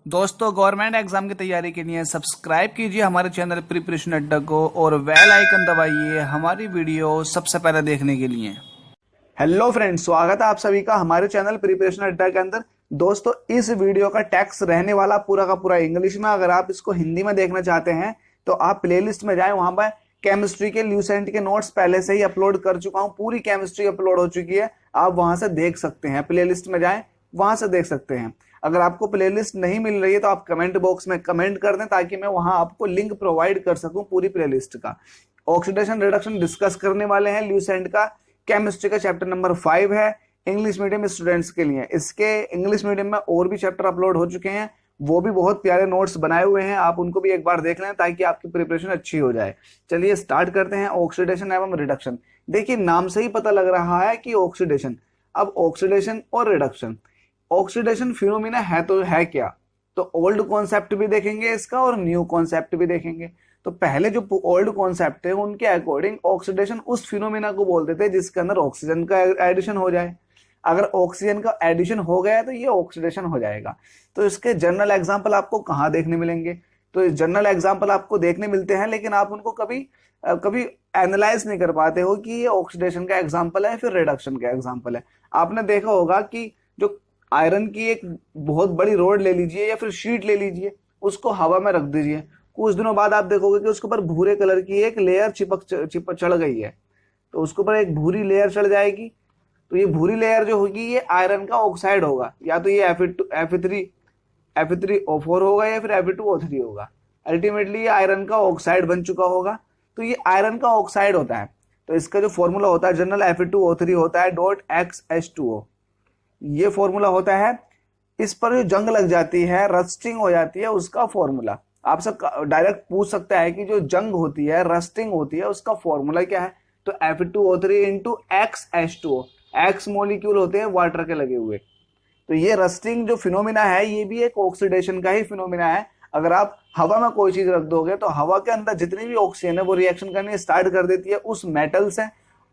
दोस्तों, government exam की तैयारी के लिए सब्सक्राइब कीजिए हमारे चैनल प्रिपरेशन अड्डा को और बेल आइकन दबाइए हमारी वीडियो सबसे पहले देखने के लिए। हेलो फ्रेंड्स, स्वागत है आप सभी का हमारे चैनल प्रिपरेशन अड्डा के अंदर। दोस्तों, इस वीडियो का टेक्स्ट रहने वाला पूरा का पूरा इंग्लिश में। अगर आप इसको हिंदी में देखना चाहते हैं तो आप प्लेलिस्ट में जाएं, वहां पर केमिस्ट्री के ल्यूसेंट के नोट्स पहले से ही अपलोड कर चुका हूं। पूरी केमिस्ट्री अपलोड हो चुकी है, आप वहां से देख सकते हैं। प्लेलिस्ट में जाएं, वहां से देख सकते हैं। अगर आपको प्लेलिस्ट नहीं मिल रही है तो आप कमेंट बॉक्स में कमेंट कर दें, ताकि मैं वहां आपको लिंक प्रोवाइड कर सकूं पूरी प्लेलिस्ट का। ऑक्सीडेशन रिडक्शन डिस्कस करने वाले हैं ल्यूसेंट का। केमिस्ट्री का चैप्टर नंबर 5 है इंग्लिश मीडियम स्टूडेंट्स के लिए। इसके इंग्लिश मीडियम में और भी चैप्टर अपलोड हो चुके हैं, वो भी बहुत प्यारे नोट्स बनाए हुए हैं, आप उनको भी एक बार देख लें ताकि आपकी प्रिपरेशन अच्छी हो जाए। चलिए स्टार्ट करते हैं। ऑक्सीडेशन एवं रिडक्शन। देखिए, नाम से ही पता लग रहा है कि ऑक्सीडेशन। अब ऑक्सीडेशन और रिडक्शन, ऑक्सीडेशन फिनोमिना है तो है क्या? तो ओल्ड कॉन्सेप्ट भी देखेंगे इसका और न्यू कॉन्सेप्ट भी देखेंगे। तो पहले जो ओल्ड कॉन्सेप्ट है उनके अकॉर्डिंग ऑक्सीडेशन उस फिनोमिना को बोलते थे जिसके अंदर ऑक्सीजन का एडिशन हो जाए। अगर ऑक्सीजन का एडिशन हो गया तो ये ऑक्सीडेशन हो जाएगा। तो इसके जनरल एग्जांपल आपको कहाँ देखने मिलेंगे? तो जनरल एग्जांपल आपको देखने मिलते हैं, लेकिन आप उनको कभी कभी एनालाइज नहीं कर पाते हो कि ये ऑक्सीडेशन का एग्जाम्पल है फिर रिडक्शन का एग्जाम्पल है। आपने देखा होगा कि जो आयरन की एक बहुत बड़ी रोड ले लीजिए या फिर शीट ले लीजिए, उसको हवा में रख दीजिए, कुछ दिनों बाद आप देखोगे कि उसके ऊपर भूरे कलर की एक लेयर चिपक चढ़ गई है। तो उसके ऊपर एक भूरी लेयर चढ़ जाएगी। तो ये भूरी लेयर जो होगी ये आयरन का ऑक्साइड होगा, या तो ये Fe3O4 होगा या फिर Fe2O3 होगा। अल्टीमेटली ये आयरन का ऑक्साइड बन चुका होगा। तो ये आयरन का ऑक्साइड होता है। तो इसका जो फॉर्मूला होता है जनरल Fe2O3 होता है .XH2O। ये फॉर्मूला होता है। इस पर जो जंग लग जाती है, रस्टिंग हो जाती है, उसका फॉर्मूला आपसे डायरेक्ट पूछ सकता है कि जो जंग होती है, रस्टिंग होती है, उसका फॉर्मूला क्या है? तो Fe2O3 into XH2O। X molecule होते हैं वाटर के लगे हुए। तो ये रस्टिंग जो फिनोमिना है ये भी एक ऑक्सीडेशन का ही फिनोमिना है। अगर आप हवा में कोई चीज रख दोगे तो हवा के अंदर जितनी भी ऑक्सीजन है वो रिएक्शन करने स्टार्ट कर देती है उस मेटल से,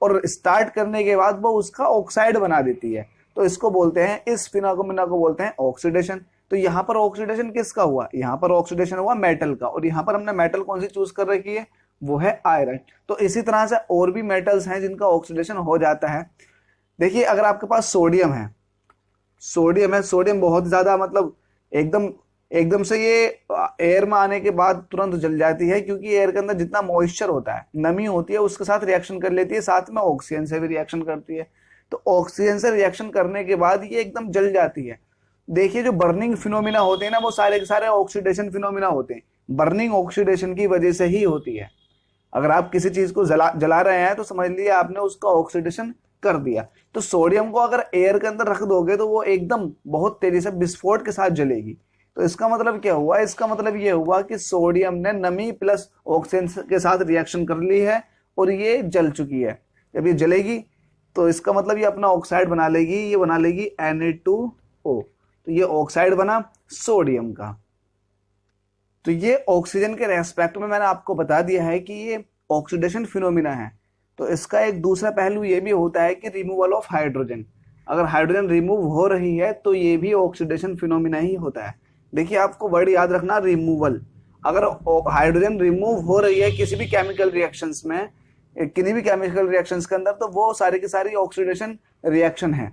और स्टार्ट करने के बाद वो उसका ऑक्साइड बना देती है। तो इसको बोलते हैं, इस फिनोमिना को बोलते हैं ऑक्सीडेशन। तो यहाँ पर ऑक्सीडेशन किसका हुआ? यहाँ पर ऑक्सीडेशन हुआ मेटल का, और यहाँ पर हमने मेटल कौन सी चूज कर रखी है? वो है आयरन। तो इसी तरह से और भी मेटल्स हैं जिनका ऑक्सीडेशन हो जाता है। देखिए, अगर आपके पास सोडियम बहुत ज्यादा, मतलब एकदम से ये एयर में आने के बाद तुरंत जल जाती है, क्योंकि एयर के अंदर जितना मॉइस्चर होता है, नमी होती है, उसके साथ रिएक्शन कर लेती है, साथ में ऑक्सीजन से भी रिएक्शन करती है। तो ऑक्सीजन से रिएक्शन करने के बाद ये एकदम जल जाती है। देखिए, जो बर्निंग फिनोमिना होते हैं ना, वो सारे के सारे ऑक्सीडेशन फिनोमिना होते हैं। बर्निंग ऑक्सीडेशन की वजह से ही होती है। अगर आप किसी चीज को जला रहे हैं तो समझ लीजिए आपने उसका ऑक्सीडेशन कर दिया। तो सोडियम को अगर एयर के अंदर रख दोगे तो वो एकदम बहुत तेजी से विस्फोट के साथ जलेगी। तो इसका मतलब क्या हुआ? इसका मतलब ये हुआ कि सोडियम ने नमी प्लस ऑक्सीजन के साथ रिएक्शन कर ली है और ये जल चुकी है। जब ये जलेगी तो इसका मतलब ये अपना ऑक्साइड बना लेगी, ये बना लेगी Na2O। तो ये ऑक्साइड बना सोडियम का। तो ये ऑक्सीजन के रेस्पेक्ट में मैंने आपको बता दिया है कि ये ऑक्सीडेशन फिनोमिना है। तो इसका एक दूसरा पहलू ये भी होता है कि रिमूवल ऑफ हाइड्रोजन। अगर हाइड्रोजन रिमूव हो रही है तो ये भी ऑक्सीडेशन फिनोमिना ही होता है। देखिए, आपको वर्ड याद रखना, रिमूवल। अगर हाइड्रोजन रिमूव हो रही है किसी भी केमिकल रिएक्शंस में, किसी भी केमिकल रिएक्शंस के अंदर, तो वो सारी की सारी ऑक्सीडेशन रिएक्शन है।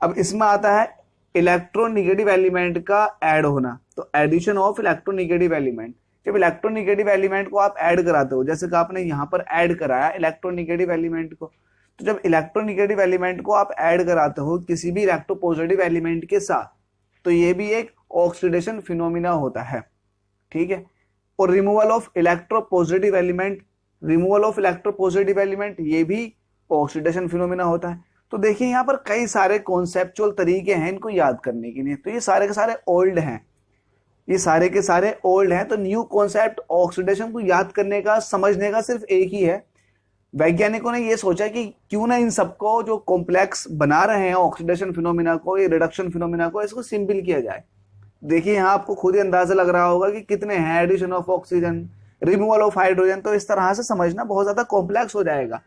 अब इसमें आता है इलेक्ट्रोनिगेटिव एलिमेंट का ऐड होना। तो एडिशन ऑफ इलेक्ट्रोनिगेटिव एलिमेंट। जब इलेक्ट्रोनिगेटिव एलिमेंट को आप ऐड कराते हो, जैसे कि आपने यहाँ पर ऐड कराया इलेक्ट्रोनिगेटिव एलिमेंट को, तो जब इलेक्ट्रोनिगेटिव एलिमेंट को आप ऐड कराते हो किसी भी इलेक्ट्रोपॉजिटिव एलिमेंट के साथ, तो ये भी एक ऑक्सीडेशन फिनोमिना होता है। ठीक है। और रिमूवल ऑफ इलेक्ट्रोपॉजिटिव एलिमेंट ये भी ऑक्सीडेशन फिनोमिना होता है। तो देखिए, यहाँ पर कई सारे कॉन्सेप्चुअल तरीके हैं इनको याद करने के लिए। तो ये सारे के सारे ओल्ड हैं, तो न्यू कॉन्सेप्ट ऑक्सीडेशन को याद करने का, समझने का सिर्फ एक ही है। वैज्ञानिकों ने ये सोचा कि क्यों ना इन सबको जो कॉम्प्लेक्स बना रहे हैं ऑक्सीडेशन फिनोमिना को, ये रिडक्शन फिनोमिना को, इसको सिंपल किया जाए। देखिए, यहाँ आपको खुद ही अंदाजा लग रहा होगा कि कितने हैं, addition of oxygen, removal of hydrogen. तो इस तरह से समझना बहुत ज्यादा कॉम्प्लेक्स हो जाएगा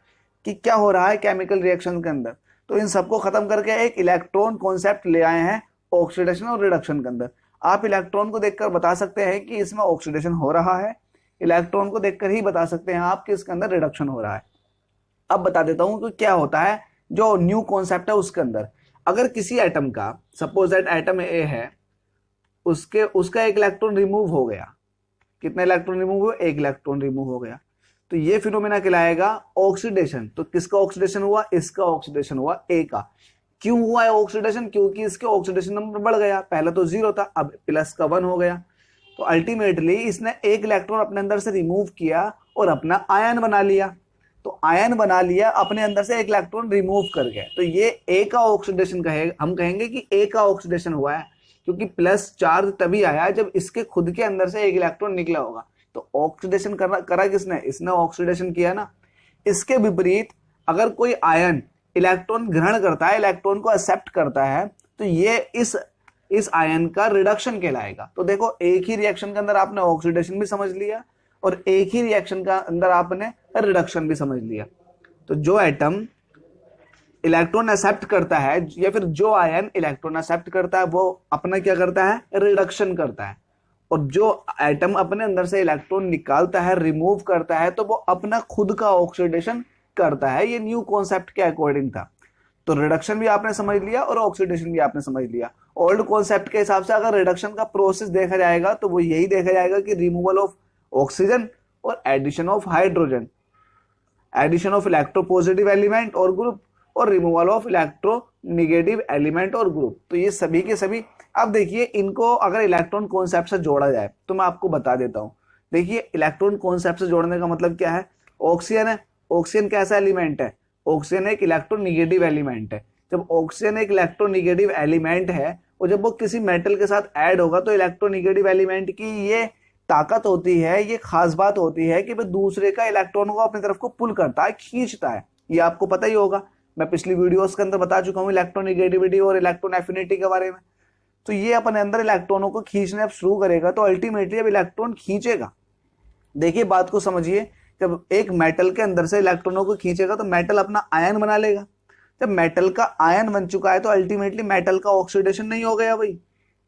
कि क्या हो रहा है केमिकल रिएक्शन के अंदर। तो इन सबको खत्म करके एक इलेक्ट्रॉन कॉन्सेप्ट ले आए हैं ऑक्सीडेशन और रिडक्शन के अंदर। आप इलेक्ट्रॉन को देखकर बता सकते हैं कि इसमें ऑक्सीडेशन हो रहा है, इलेक्ट्रॉन को देखकर ही बता सकते हैं आप कि इसके अंदर रिडक्शन हो रहा है। अब बता देता हूं कि क्या होता है जो न्यू कॉन्सेप्ट है उसके अंदर। अगर किसी एटम का, सपोज दैट एटम ए है, उसका एक इलेक्ट्रॉन रिमूव हो गया, कितने इलेक्ट्रॉन रिमूव हुए? एक इलेक्ट्रॉन रिमूव हो गया, तो ये फिनोमेना कहलाएगा ऑक्सीडेशन। तो किसका ऑक्सीडेशन हुआ? इसका ऑक्सीडेशन हुआ, ए का। क्यों हुआ है ऑक्सीडेशन? क्योंकि इसके ऑक्सीडेशन नंबर बढ़ गया, पहले तो 0 था, अब प्लस का 1 हो गया। तो अल्टीमेटली इसने एक इलेक्ट्रॉन अपने अंदर से रिमूव किया और अपना आयन बना लिया। तो आयन बना लिया, अपने अंदर से एक इलेक्ट्रॉन रिमूव कर गया, तो ये ए का ऑक्सीडेशन कहेगा, हम कहेंगे कि ए का ऑक्सीडेशन हुआ है, क्योंकि प्लस चार्ज तभी आया जब इसके खुद के अंदर से एक इलेक्ट्रॉन निकला होगा। तो ऑक्सीडेशन करा किसने? इसने ऑक्सीडेशन किया ना। इसके विपरीत अगर कोई आयन इलेक्ट्रॉन ग्रहण करता है, इलेक्ट्रॉन को एक्सेप्ट करता है, तो ये इस आयन का रिडक्शन कहलाएगा। तो देखो, एक ही रिएक्शन के अंदर आपने ऑक्सीडेशन भी समझ लिया और एक ही रिएक्शन का अंदर आपने रिडक्शन भी समझ लिया। तो जो एटम इलेक्ट्रॉन एक्सेप्ट करता है या फिर जो आयन इलेक्ट्रॉन एक्सेप्ट करता है, वो अपना क्या करता है? रिडक्शन करता है। और जो एटम अपने अंदर से इलेक्ट्रॉन निकालता है, रिमूव करता है, तो वो अपना खुद का ऑक्सीडेशन करता है। ये न्यू कॉन्सेप्ट के अकॉर्डिंग था। तो रिडक्शन भी आपने समझ लिया और ऑक्सीडेशन भी आपने समझ लिया। ओल्ड कॉन्सेप्ट के हिसाब से अगर रिडक्शन का प्रोसेस देखा जाएगा तो वो यही देखा जाएगा कि रिमूवल ऑफ ऑक्सीजन और addition of hydrogen, addition of electropositive element और ग्रुप, और रिमूवल ऑफ इलेक्ट्रोनेगेटिव एलिमेंट और ग्रुप। तो ये सभी के सभी, अब देखिए इनको अगर इलेक्ट्रॉन कॉन्सेप्ट से जोड़ा जाए तो मैं आपको बता देता हूं। देखिए, इलेक्ट्रॉन कॉन्सेप्ट से जोड़ने का मतलब क्या है? ऑक्सीजन है, ऑक्सीजन कैसा एलिमेंट है? ऑक्सीजन एक इलेक्ट्रोनेगेटिव एलिमेंट है। जब ऑक्सीजन एक इलेक्ट्रोनेगेटिव एलिमेंट है और जब वो किसी मेटल के साथ ऐड होगा, तो इलेक्ट्रोनेगेटिव एलिमेंट की ये ताकत होती है, ये खास बात होती है कि वो दूसरे का इलेक्ट्रॉन को अपनी तरफ को पुल करता है, खींचता है। ये आपको पता ही होगा, मैं पिछली वीडियोस के अंदर बता चुका हूं इलेक्ट्रोनेगेटिविटी और इलेक्ट्रॉन एफिनिटी के बारे में। तो ये अपने अंदर इलेक्ट्रॉनों को खींचने अब शुरू करेगा, तो अल्टीमेटली अब इलेक्ट्रॉन खींचेगा। देखिए बात को समझिए, जब एक मेटल के अंदर से इलेक्ट्रॉनों को खींचेगा तो मेटल अपना आयन बना लेगा। जब मेटल का आयन बन चुका है तो अल्टीमेटली मेटल का ऑक्सीडेशन नहीं हो गया भाई।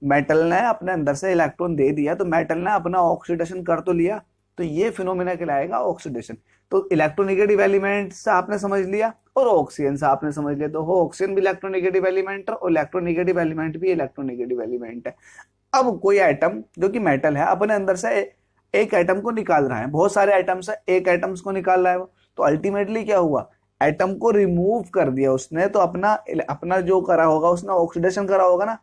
मेटल ने अपने अंदर से इलेक्ट्रॉन दे दिया, तो मेटल ने अपना ऑक्सीडेशन कर तो लिया। तो ये फिनोमेना कहलाएगा ऑक्सीडेशन। तो इलेक्ट्रोनेगेटिव एलिमेंट से आपने समझ लिया और ऑक्सीजन से आपने समझ लिया। तो हो ऑक्सीजन भी इलेक्ट्रोनेगेटिव एलिमेंट है और इलेक्ट्रोनेगेटिव एलिमेंट भी इलेक्ट्रोनेगेटिव एलिमेंट है। अब कोई एटम जो कि मेटल है अपने अंदर से एक एटम को निकाल रहा है, बहुत सारे एटम से एक एटम्स को निकाल रहा है वो, तो अल्टीमेटली क्या हुआ? एटम को रिमूव कर दिया उसने। तो अपना जो करा होगा उसने ऑक्सीडेशन करा होगा ना।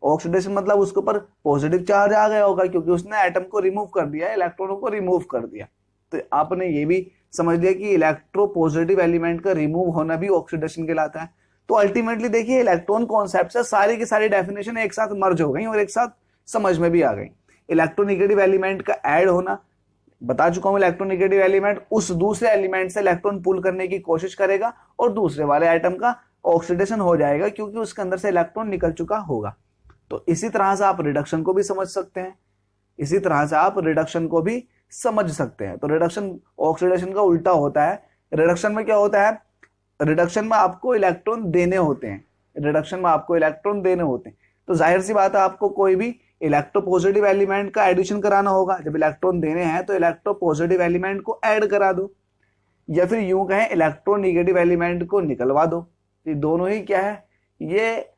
ऑक्सीडेशन मतलब उसके ऊपर पॉजिटिव चार्ज आ गया होगा, क्योंकि उसने एटम को रिमूव कर दिया, इलेक्ट्रॉनों को रिमूव कर दिया। तो आपने ये भी समझ लिया कि इलेक्ट्रो पॉजिटिव एलिमेंट का रिमूव होना भी ऑक्सीडेशन कहलाता है। तो अल्टीमेटली देखिए, इलेक्ट्रॉन कॉन्सेप्ट से सारी की सारी डेफिनेशन एक साथ मर्ज हो गई और एक साथ समझ में भी आ गई। इलेक्ट्रोनेगेटिव एलिमेंट का ऐड होना, बता चुका हूं, इलेक्ट्रोनेगेटिव एलिमेंट उस दूसरे एलिमेंट से इलेक्ट्रॉन पुल करने की कोशिश करेगा और दूसरे वाले एटम का ऑक्सीडेशन हो जाएगा, क्योंकि उसके अंदर से इलेक्ट्रॉन निकल चुका होगा। तो इसी तरह से आप रिडक्शन को भी समझ सकते हैं, इसी तरह से आप रिडक्शन को भी समझ सकते हैं। तो रिडक्शन ऑक्सीडेशन का उल्टा होता है। रिडक्शन में क्या होता है? रिडक्शन में आपको इलेक्ट्रॉन देने होते हैं, रिडक्शन में आपको इलेक्ट्रॉन देने होते हैं। तो जाहिर सी बात है, आपको कोई भी इलेक्ट्रोपॉजिटिव एलिमेंट का एडिशन कराना होगा। जब इलेक्ट्रॉन देने हैं तो इलेक्ट्रोपॉजिटिव एलिमेंट को ऐड करा दो, या फिर यूं कहें इलेक्ट्रोनेगेटिव एलिमेंट को निकलवा दो। ये दोनों ही क्या है? ये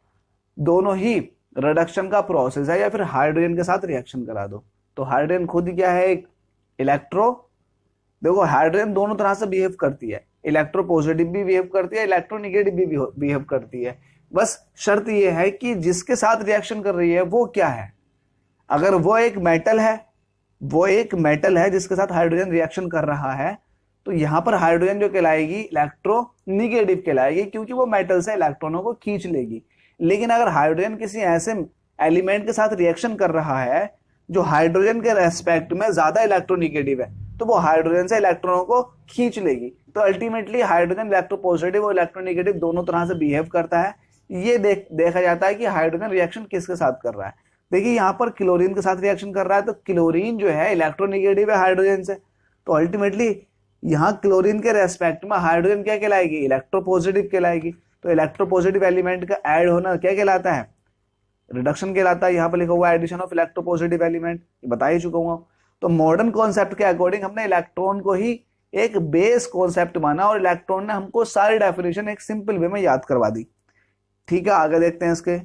दोनों ही रिडक्शन का प्रोसेस है। या फिर हाइड्रोजन के साथ रिएक्शन करा दो। तो हाइड्रोजन खुद क्या है? एक देखो हाइड्रोजन दोनों तरह से बिहेव करती है, इलेक्ट्रो पॉजिटिव भी बिहेव करती है, इलेक्ट्रोनेगेटिव भी बिहेव करती है। बस शर्त यह है कि जिसके साथ रिएक्शन कर रही है वो क्या है। अगर वो एक मेटल है जिसके साथ हाइड्रोजन रिएक्शन कर रहा है, तो यहां पर हाइड्रोजन जो कहलाएगी इलेक्ट्रोनेगेटिव कहलाएगी, क्योंकि वो मेटल से इलेक्ट्रॉनों को खींच लेगी। लेकिन अगर हाइड्रोजन किसी ऐसे एलिमेंट के साथ रिएक्शन कर रहा है जो हाइड्रोजन के रेस्पेक्ट में ज्यादा इलेक्ट्रोनेगेटिव है, तो वो हाइड्रोजन से इलेक्ट्रॉनों को खींच लेगी। तो अल्टीमेटली हाइड्रोजन इलेक्ट्रोपॉजिटिव और इलेक्ट्रोनेगेटिव दोनों तरह से बिहेव करता है। ये देखा जाता है कि हाइड्रोजन रिएक्शन किसके साथ कर रहा है। देखिए यहाँ पर क्लोरीन के साथ रिएक्शन कर रहा है, तो क्लोरीन जो है इलेक्ट्रोनेगेटिव है हाइड्रोजन से। तो अल्टीमेटली यहाँ क्लोरीन के रेस्पेक्ट में हाइड्रोजन क्या कहलाएगी? इलेक्ट्रोपॉजिटिव कहलाएगी। तो इलेक्ट्रोपॉजिटिव एलिमेंट का ऐड होना क्या कहलाता है? रिडक्शन कहलाता है। यहाँ पर लिखा हुआ है एडिशन ऑफ इलेक्ट्रोपॉजिटिव एलिमेंट, ये बता ही चुका हूँ। तो मॉडर्न कॉन्सेप्ट के अकॉर्डिंग हमने इलेक्ट्रॉन को ही एक बेस कॉन्सेप्ट माना और इलेक्ट्रॉन ने हमको सारी डेफिनेशन एक सिंपल वे में याद करवा दी। ठीक है, आगे देखते हैं इसके।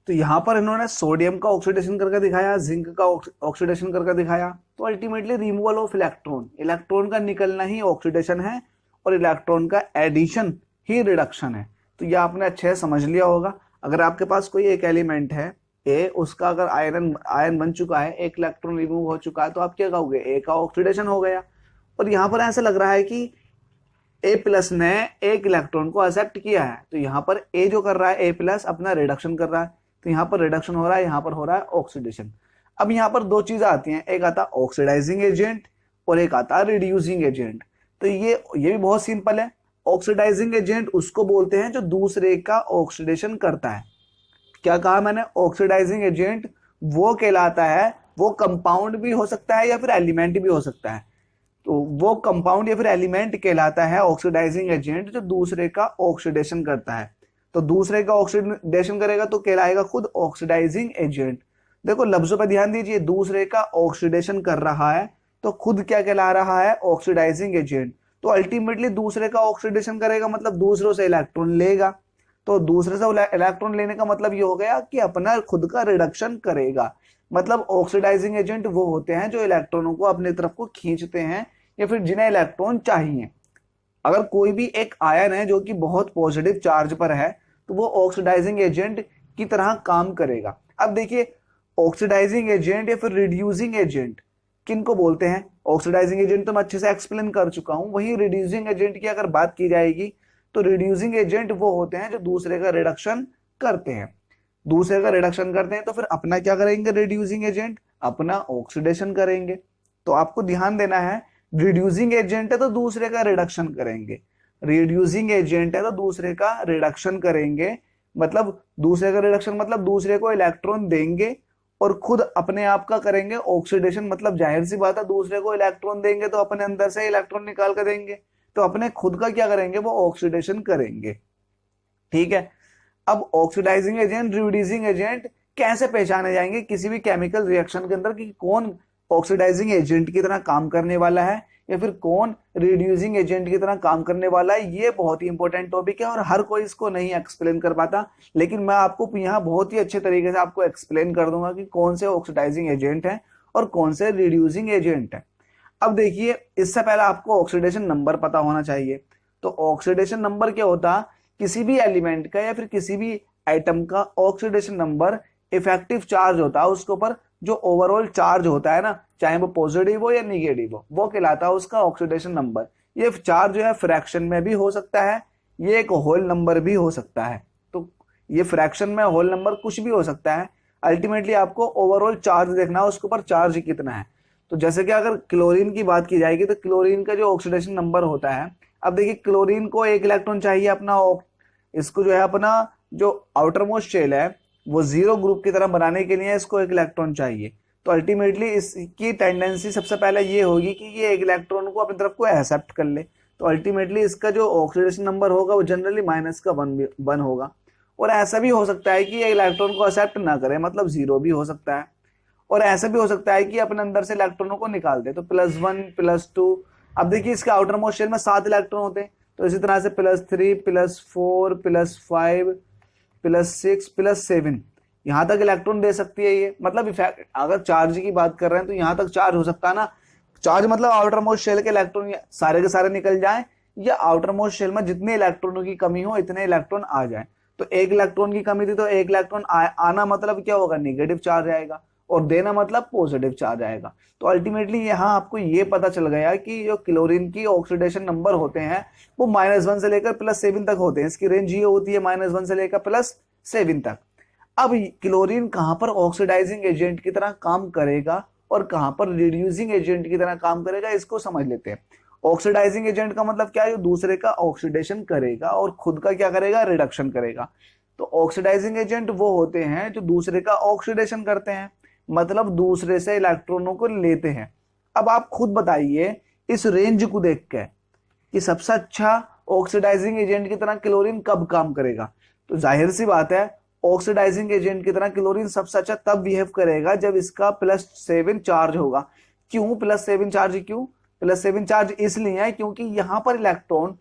तो यहाँ पर इन्होंने सोडियम का ऑक्सीडेशन करके दिखाया, जिंक का ऑक्सीडेशन करके दिखाया। तो ultimately removal of electron, electron का निकलना ही ऑक्सीडेशन है और इलेक्ट्रॉन का एडिशन ही रिडक्शन है। तो ये आपने अच्छे से समझ लिया होगा। अगर आपके पास कोई एक एलिमेंट है ए, उसका अगर आयन बन चुका है, एक इलेक्ट्रॉन रिमूव हो चुका है, तो आप क्या कहोगे, ए का ऑक्सीडेशन हो गया। और यहाँ पर ऐसा लग रहा है कि ए प्लस ने एक इलेक्ट्रॉन को एक्सेप्ट किया है, तो यहाँ पर ए जो कर रहा है ए प्लस अपना रिडक्शन कर रहा है, तो यहाँ पर रिडक्शन हो रहा है, यहाँ पर हो रहा है ऑक्सीडेशन। अब यहाँ पर दो चीजें आती हैं, एक आता है ऑक्सीडाइजिंग एजेंट और एक आता है रिड्यूसिंग एजेंट। तो ये भी बहुत सिंपल है। ऑक्सीडाइजिंग एजेंट उसको बोलते हैं जो दूसरे का ऑक्सीडेशन करता है। क्या कहा मैंने, ऑक्सीडाइजिंग एजेंट वो कहलाता है, वो कंपाउंड भी हो सकता है या फिर एलिमेंट भी हो सकता है। तो वो कंपाउंड या फिर एलिमेंट कहलाता है ऑक्सीडाइजिंग एजेंट जो दूसरे का ऑक्सीडेशन करता है। तो दूसरे का ऑक्सीडेशन करेगा तो कहलाएगा खुद ऑक्सीडाइजिंग एजेंट। देखो लफ्जों पर ध्यान दीजिए, दूसरे का ऑक्सीडेशन कर रहा है तो खुद क्या कहला रहा है, ऑक्सीडाइजिंग एजेंट। तो अल्टीमेटली दूसरे का ऑक्सीडेशन करेगा मतलब दूसरों से इलेक्ट्रॉन लेगा। तो दूसरे से इलेक्ट्रॉन लेने का मतलब ये हो गया कि अपना खुद का रिडक्शन करेगा। मतलब ऑक्सीडाइजिंग एजेंट वो होते हैं जो इलेक्ट्रॉनों को अपनी तरफ को खींचते हैं या फिर जिन्हें इलेक्ट्रॉन चाहिए। अगर कोई भी एक आयन है जो कि बहुत पॉजिटिव चार्ज पर है तो वो ऑक्सीडाइजिंग एजेंट की तरह काम करेगा। अब देखिए ऑक्सीडाइजिंग एजेंट या फिर रिड्यूसिंग एजेंट किनको बोलते हैं। ऑक्सीडाइजिंग एजेंट तो मैं अच्छे से एक्सप्लेन कर चुका हूं। वहीं रिड्यूसिंग एजेंट की अगर बात की जाएगी तो रिड्यूसिंग एजेंट वो होते हैं जो दूसरे का रिडक्शन करते हैं। दूसरे का रिडक्शन करते हैं तो फिर अपना क्या करेंगे, रिड्यूसिंग एजेंट अपना ऑक्सीडेशन करेंगे। तो आपको ध्यान देना है, रिड्यूसिंग एजेंट है तो दूसरे का रिडक्शन करेंगे, रिड्यूसिंग एजेंट है तो दूसरे का रिडक्शन करेंगे। मतलब दूसरे का रिडक्शन मतलब दूसरे को इलेक्ट्रॉन देंगे और खुद अपने आप का करेंगे ऑक्सीडेशन। मतलब जाहिर सी बात है, दूसरे को इलेक्ट्रॉन देंगे तो अपने अंदर से इलेक्ट्रॉन निकाल कर देंगे, तो अपने खुद का क्या करेंगे, वो ऑक्सीडेशन करेंगे। ठीक है, अब ऑक्सीडाइजिंग एजेंट, रिड्यूसिंग एजेंट कैसे पहचाने जाएंगे किसी भी केमिकल रिएक्शन के अंदर कि कौन ऑक्सीडाइजिंग एजेंट की तरह काम करने वाला है या फिर कौन रिड्यूसिंग एजेंट की तरह काम करने वाला है। ये बहुत ही इंपॉर्टेंट टॉपिक है और हर कोई इसको नहीं एक्सप्लेन कर पाता, लेकिन मैं आपको यहाँ बहुत ही अच्छे तरीके से आपको एक्सप्लेन कर दूंगा कि कौन से ऑक्सीडाइजिंग एजेंट है और कौन से रिड्यूसिंग एजेंट है। अब देखिए, इससे पहले आपको ऑक्सीडेशन नंबर पता होना चाहिए। तो ऑक्सीडेशन नंबर क्या होता, किसी भी एलिमेंट का या फिर किसी भी आइटम का ऑक्सीडेशन नंबर इफेक्टिव चार्ज होता है उसके ऊपर, जो ओवरऑल चार्ज होता है ना, चाहे वो पॉजिटिव हो या निगेटिव हो, वो कहलाता है उसका ऑक्सीडेशन नंबर। ये चार्ज जो है फ्रैक्शन में भी हो सकता है, ये एक होल नंबर भी हो सकता है। तो ये फ्रैक्शन में होल नंबर कुछ भी हो सकता है। अल्टीमेटली आपको ओवरऑल चार्ज देखना है, उसके ऊपर चार्ज कितना है। तो जैसे कि अगर क्लोरीन की बात की जाएगी तो क्लोरीन का जो ऑक्सीडेशन नंबर होता है, अब देखिए क्लोरीन को एक इलेक्ट्रॉन चाहिए अपना, इसको जो है अपना जो आउटर मोस्ट शेल है वो जीरो ग्रुप की तरह बनाने के लिए इसको एक इलेक्ट्रॉन चाहिए। तो अल्टीमेटली इसकी टेंडेंसी सबसे पहले ये होगी कि ये एक इलेक्ट्रॉन को अपनी तरफ को एक्सेप्ट कर ले। तो अल्टीमेटली इसका जो ऑक्सीडेशन नंबर होगा वो जनरली -1 होगा। और ऐसा भी हो सकता है कि ये इलेक्ट्रॉन को एक्सेप्ट ना करे, मतलब 0 भी हो सकता है। और ऐसा भी हो सकता है कि अपने अंदर से इलेक्ट्रॉनों को निकाल दे, तो +1 +2। अब देखिए इसके आउटर मोस्ट शेल में 7 इलेक्ट्रॉन होते हैं, तो इसी तरह से +3 +4 +5 +6 +7 यहाँ तक इलेक्ट्रॉन दे सकती है ये। मतलब इफेक्ट अगर चार्ज की बात कर रहे हैं तो यहाँ तक चार्ज हो सकता है ना। चार्ज मतलब आउटर मोस्ट शेल के इलेक्ट्रॉन सारे के सारे निकल जाएं या आउटर मोस्ट शेल में जितने इलेक्ट्रॉनों की कमी हो इतने इलेक्ट्रॉन आ जाए। तो एक इलेक्ट्रॉन की कमी थी तो एक इलेक्ट्रॉन आना मतलब क्या होगा, निगेटिव चार्ज आएगा, और देना मतलब पॉजिटिव चार्ज आएगा। तो अल्टीमेटली यहाँ आपको ये पता चल गया कि जो क्लोरीन की ऑक्सीडेशन नंबर होते हैं वो -1 से लेकर +7 तक होते हैं। इसकी रेंज ये होती है -1 से लेकर +7 तक। अब क्लोरीन कहां पर ऑक्सीडाइजिंग एजेंट की तरह काम करेगा और कहां पर रिड्यूसिंग एजेंट की तरह काम करेगा, इसको समझ लेते हैं। ऑक्सीडाइजिंग एजेंट का मतलब क्या है, जो दूसरे का ऑक्सीडेशन करेगा और खुद का क्या करेगा, रिडक्शन करेगा। तो ऑक्सीडाइजिंग एजेंट वो होते हैं जो दूसरे का ऑक्सीडेशन करते हैं, मतलब दूसरे से इलेक्ट्रॉनों को लेते हैं। अब आप खुद बताइए इस रेंज को देख के कि सबसे अच्छा ऑक्सीडाइजिंग एजेंट की तरह क्लोरीन कब काम करेगा। तो जाहिर सी बात है ऑक्सीडाइजिंग एजेंट की तरह क्लोरीन सबसे अच्छा तब बिहेव करेगा जब इसका +7 चार्ज होगा। क्यों +7 चार्ज? क्यों +7 चार्ज? इसलिए है क्योंकि यहाँ पर इलेक्ट्रॉन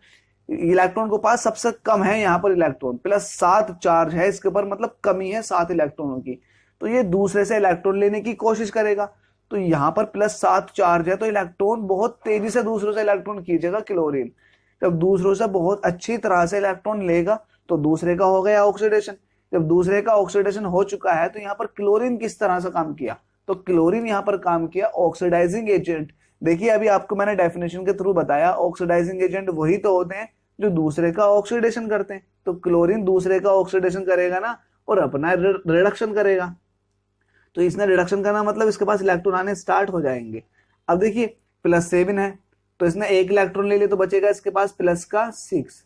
के पास सबसे कम है, यहाँ पर इलेक्ट्रॉन +7 चार्ज है इसके ऊपर, मतलब कमी है 7 इलेक्ट्रॉनों की। तो ये दूसरे से इलेक्ट्रॉन लेने की कोशिश करेगा। तो यहाँ पर +7 चार्ज है तो इलेक्ट्रॉन बहुत तेजी से दूसरों से इलेक्ट्रॉन खींचेगा क्लोरीन। जब दूसरों से बहुत अच्छी तरह से इलेक्ट्रॉन लेगा तो दूसरे का हो गया ऑक्सीडेशन। जब दूसरे का ऑक्सीडेशन हो चुका है तो यहाँ पर क्लोरीन किस तरह से काम किया? तो क्लोरीन यहाँ पर काम किया ऑक्सीडाइजिंग एजेंट। देखिए अभी आपको मैंने डेफिनेशन के थ्रू बताया, ऑक्सीडाइजिंग एजेंट वही तो होते हैं जो दूसरे का ऑक्सीडेशन करते हैं। तो क्लोरीन दूसरे का ऑक्सीडेशन करेगा ना, और अपना रिडक्शन करेगा। तो इसने रिडक्शन करना मतलब इसके पास इलेक्ट्रॉन आने स्टार्ट हो जाएंगे। अब देखिए +7 है तो इसने 1 इलेक्ट्रॉन ले लिया तो बचेगा इसके पास +6।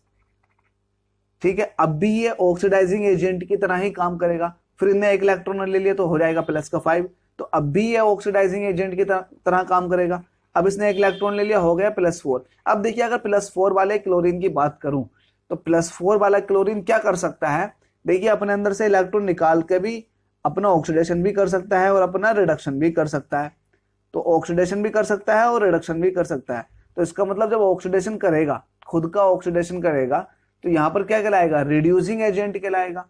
ठीक है, अब भी ये ऑक्सीडाइजिंग एजेंट की तरह ही काम करेगा। फिर इनने 1 इलेक्ट्रॉन ले लिया तो हो जाएगा +5। तो अब भी ये ऑक्सीडाइजिंग एजेंट की तरह काम करेगा। अब इसने 1 इलेक्ट्रॉन ले लिया, हो गया +4। अब देखिए अगर +4 वाले क्लोरीन की बात करूं तो +4 वाला क्लोरीन क्या कर सकता है? देखिए अपने अंदर से इलेक्ट्रॉन निकाल के भी अपना ऑक्सीडेशन भी कर सकता है और अपना रिडक्शन भी कर सकता है। तो ऑक्सीडेशन भी कर सकता है और रिडक्शन भी कर सकता है। तो इसका मतलब जब ऑक्सीडेशन करेगा, खुद का ऑक्सीडेशन करेगा, तो यहां पर क्या कहलाएगा? रिड्यूसिंग एजेंट कहलाएगा।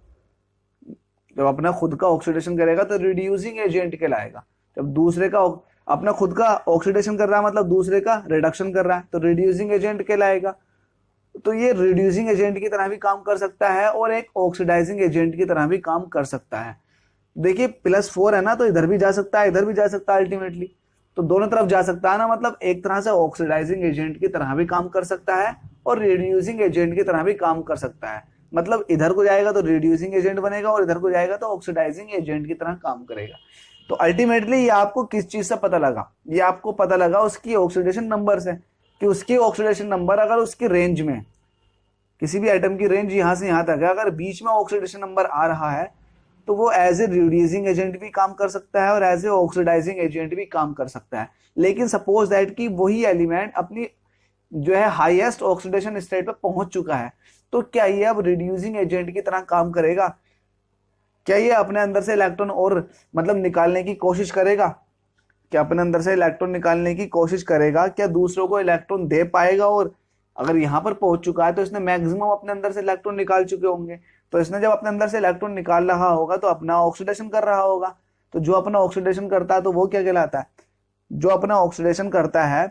जब अपना खुद का ऑक्सीडेशन करेगा तो रिड्यूसिंग एजेंट कहलाएगा। जब दूसरे का अपना खुद का ऑक्सीडेशन कर रहा है मतलब दूसरे का रिडक्शन कर रहा है तो रिड्यूसिंग एजेंट कहलाएगा। तो ये रिड्यूसिंग एजेंट की तरह भी काम कर सकता है और एक ऑक्सीडाइजिंग एजेंट की तरह भी काम कर सकता है। देखिए +4 है ना, तो इधर भी जा सकता है इधर भी जा सकता है अल्टीमेटली, तो दोनों तरफ जा सकता है ना। मतलब एक तरह से ऑक्सीडाइजिंग एजेंट की तरह भी काम कर सकता है और रिड्यूसिंग एजेंट की तरह भी काम कर सकता है। मतलब इधर को जाएगा तो रिड्यूसिंग एजेंट बनेगा और इधर को जाएगा तो ऑक्सीडाइजिंग एजेंट की तरह काम करेगा। तो अल्टीमेटली ये आपको किस चीज से पता लगा? ये आपको पता लगा उसकी ऑक्सीडेशन नंबर से, कि उसकी ऑक्सीडेशन नंबर अगर उसकी रेंज में, किसी भी आइटम की रेंज यहां से यहां तक है, अगर बीच में ऑक्सीडेशन नंबर आ रहा है तो वो एज ए रिड्यूसिंग एजेंट भी काम कर सकता है और एज ए ऑक्सीडाइजिंग एजेंट भी काम कर सकता है। लेकिन सपोज दैट कि वही एलिमेंट अपनी जो है हाईएस्ट ऑक्सीडेशन स्टेट पे पहुंच चुका है, तो क्या ये अब रिड्यूसिंग एजेंट की तरह काम करेगा? क्या ये अपने अंदर से इलेक्ट्रॉन और मतलब निकालने की कोशिश करेगा? क्या अपने अंदर से इलेक्ट्रॉन निकालने की कोशिश करेगा? क्या दूसरों को इलेक्ट्रॉन दे पाएगा? और अगर यहां पर पहुंच चुका है तो इसने मैक्सिमम अपने अंदर से इलेक्ट्रॉन निकाल चुके होंगे। तो इसने जब अपने अंदर से इलेक्ट्रॉन निकाल रहा होगा तो अपना ऑक्सीडेशन कर रहा होगा। तो जो अपना ऑक्सीडेशन करता है तो वो क्या कहलाता है? जो अपना ऑक्सीडेशन करता है,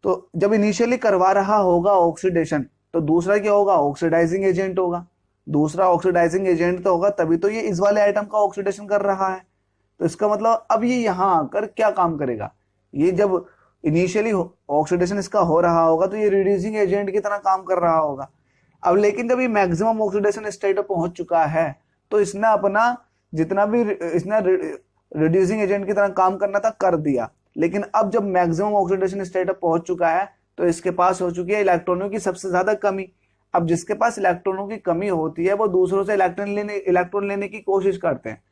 तो जब इनिशियली करवा रहा होगा ऑक्सीडेशन, तो दूसरा क्या होगा? ऑक्सीडाइजिंग एजेंट होगा। दूसरा ऑक्सीडाइजिंग एजेंट तो होगा, तभी तो ये इस वाले आइटम का ऑक्सीडेशन कर रहा है। तो इसका मतलब अब ये यहां आकर क्या काम करेगा? ये जब इनिशियली ऑक्सीडेशन इसका हो रहा होगा तो ये रिड्यूसिंग एजेंट की तरह काम कर रहा होगा। अब लेकिन जब ये मैक्सिमम ऑक्सीडेशन स्टेट पर पहुंच चुका है तो इसने अपना जितना भी इसने रिड्यूसिंग एजेंट की तरह काम करना था कर दिया। लेकिन अब जब मैक्सिमम ऑक्सीडेशन स्टेट पर पहुंच चुका है तो इसके पास हो चुकी है इलेक्ट्रॉनों की सबसे ज्यादा कमी। अब जिसके पास इलेक्ट्रॉनों की कमी होती है वो दूसरों से इलेक्ट्रॉन लेने की कोशिश करते हैं।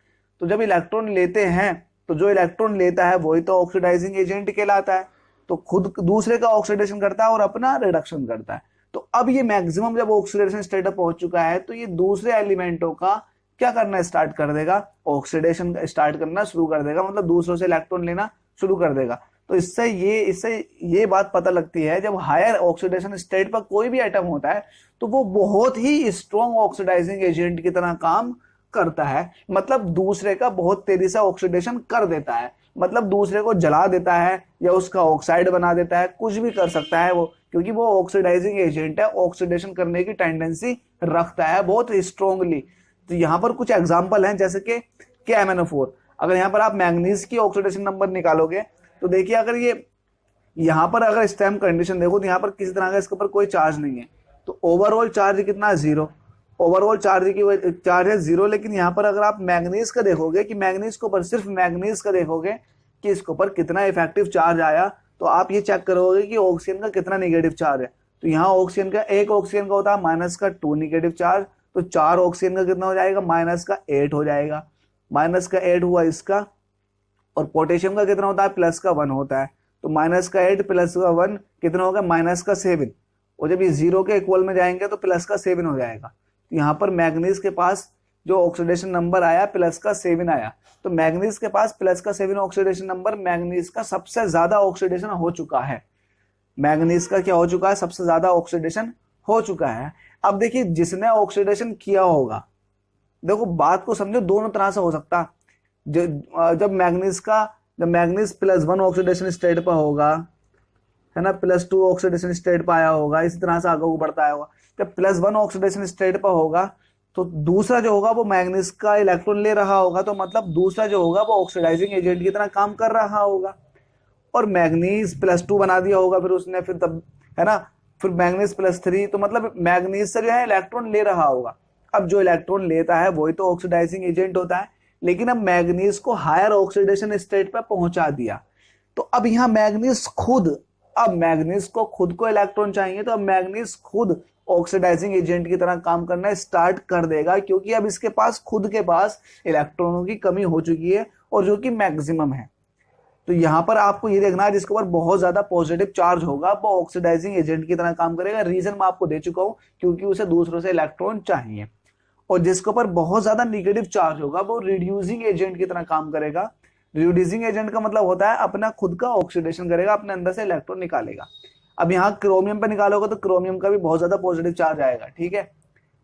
तो जब इलेक्ट्रॉन लेते हैं तो जो इलेक्ट्रॉन लेता है वही तो ऑक्सीडाइजिंग एजेंट कहलाता है। तो खुद दूसरे का ऑक्सीडेशन करता है और अपना रिडक्शन करता है। तो अब ये मैक्सिमम जब ऑक्सीडेशन स्टेट पर पहुंच चुका है तो ये दूसरे एलिमेंटों का क्या करना स्टार्ट कर देगा? ऑक्सीडेशन स्टार्ट करना शुरू कर देगा, मतलब दूसरों से इलेक्ट्रॉन लेना शुरू कर देगा। तो इससे ये बात पता लगती है, जब हायर ऑक्सीडेशन स्टेट पर कोई भी एटम होता है तो वो बहुत ही स्ट्रॉन्ग ऑक्सीडाइजिंग एजेंट की तरह काम करता है। मतलब दूसरे का बहुत तेजी से ऑक्सीडेशन कर देता है, मतलब दूसरे को जला देता है या उसका ऑक्साइड बना देता है, कुछ भी कर सकता है वो, क्योंकि वो ऑक्सीडाइजिंग एजेंट है, ऑक्सीडेशन करने की टेंडेंसी रखता है बहुत स्ट्रॉन्गली। तो यहाँ पर कुछ एग्जांपल हैं, जैसे कि KMnO4। अगर यहाँ पर आप मैंगनीज की ऑक्सीडेशन नंबर निकालोगे तो देखिए, अगर ये यहाँ पर अगर स्टैम्प कंडीशन देखो तो यहाँ पर किसी तरह का इसके ऊपर कोई चार्ज नहीं है, तो ओवरऑल चार्ज कितना है? 0। ओवरऑल चार्ज है 0। लेकिन यहाँ पर अगर आप मैंगनीज का देखोगे कि मैंगनीज के ऊपर, सिर्फ मैंगनीज का देखोगे कि इसके ऊपर कितना इफेक्टिव चार्ज आया, तो आप ये चेक करोगे कि ऑक्सीजन का कितना नेगेटिव चार्ज है। तो यहाँ ऑक्सीजन का, एक ऑक्सीजन का होता है -2 नेगेटिव चार्ज, तो 4 ऑक्सीजन का कितना हो जाएगा? -8 हो जाएगा। -8 हुआ इसका। और पोटेशियम का कितना होता है? +1 होता है। तो -8 +1 कितना होगा? -7। और जब ये 0 के इक्वल में जाएंगे तो +7 हो जाएगा। तो यहाँ पर मैग्नीज के पास जो ऑक्सीडेशन नंबर आया +7 आया, तो मैग्नीज के पास +7 ऑक्सीडेशन नंबर, मैग्नीज का सबसे ज्यादा ऑक्सीडेशन हो चुका है। मैग्नीज का क्या हो चुका है? सबसे ज्यादा ऑक्सीडेशन हो चुका है। अब देखिए जिसने ऑक्सीडेशन किया होगा, देखो बात को समझो, दोनों तरह से हो सकता। जब मैग्नीज +1 ऑक्सीडेशन स्टेट पर होगा, है ना, +2 ऑक्सीडेशन स्टेट पर आया होगा, इसी तरह से आगे बढ़ता आया होगा। जब +1 ऑक्सीडेशन स्टेट पर होगा तो दूसरा जो होगा वो मैग्नीज का इलेक्ट्रॉन ले रहा होगा, तो मतलब दूसरा जो होगा वो ऑक्सीडाइजिंग एजेंट की तरह काम कर रहा होगा। और मैग्नीज +2 बना दिया होगा फिर उसने, फिर तब, है ना, फिर मैग्नीज +3, तो मतलब मैग्नीज से जो है इलेक्ट्रॉन ले रहा होगा। अब जो इलेक्ट्रॉन लेता है वही तो ऑक्सीडाइजिंग एजेंट होता है, लेकिन अब मैग्नीज को हायर ऑक्सीडेशन स्टेट पर पहुंचा दिया। तो अब यहाँ मैग्नीज खुद, अब मैग्नीज को खुद को इलेक्ट्रॉन चाहिए, तो अब मैग्नीज खुद ऑक्सीडाइजिंग एजेंट की तरह काम करना स्टार्ट कर देगा, क्योंकि अब इसके पास खुद के पास इलेक्ट्रॉनों की कमी हो चुकी है, और जो कि मैक्सिमम है। तो यहां पर आपको ये देखना है, जिसके ऊपर बहुत ज्यादा पॉजिटिव चार्ज होगा वो ऑक्सीडाइजिंग एजेंट की तरह काम करेगा। रीजन मैं आपको दे चुका हूं, क्योंकि उसे दूसरों से इलेक्ट्रॉन चाहिए। और जिसके ऊपर बहुत ज्यादा निगेटिव चार्ज होगा वो रिड्यूसिंग एजेंट की तरह काम करेगा। रिड्यूसिंग एजेंट का मतलब होता है अपना खुद का ऑक्सीडेशन करेगा, अपने अंदर से इलेक्ट्रॉन निकालेगा। अब यहाँ क्रोमियम पे निकालोगे तो क्रोमियम का भी बहुत ज्यादा पॉजिटिव चार्ज आएगा, ठीक है।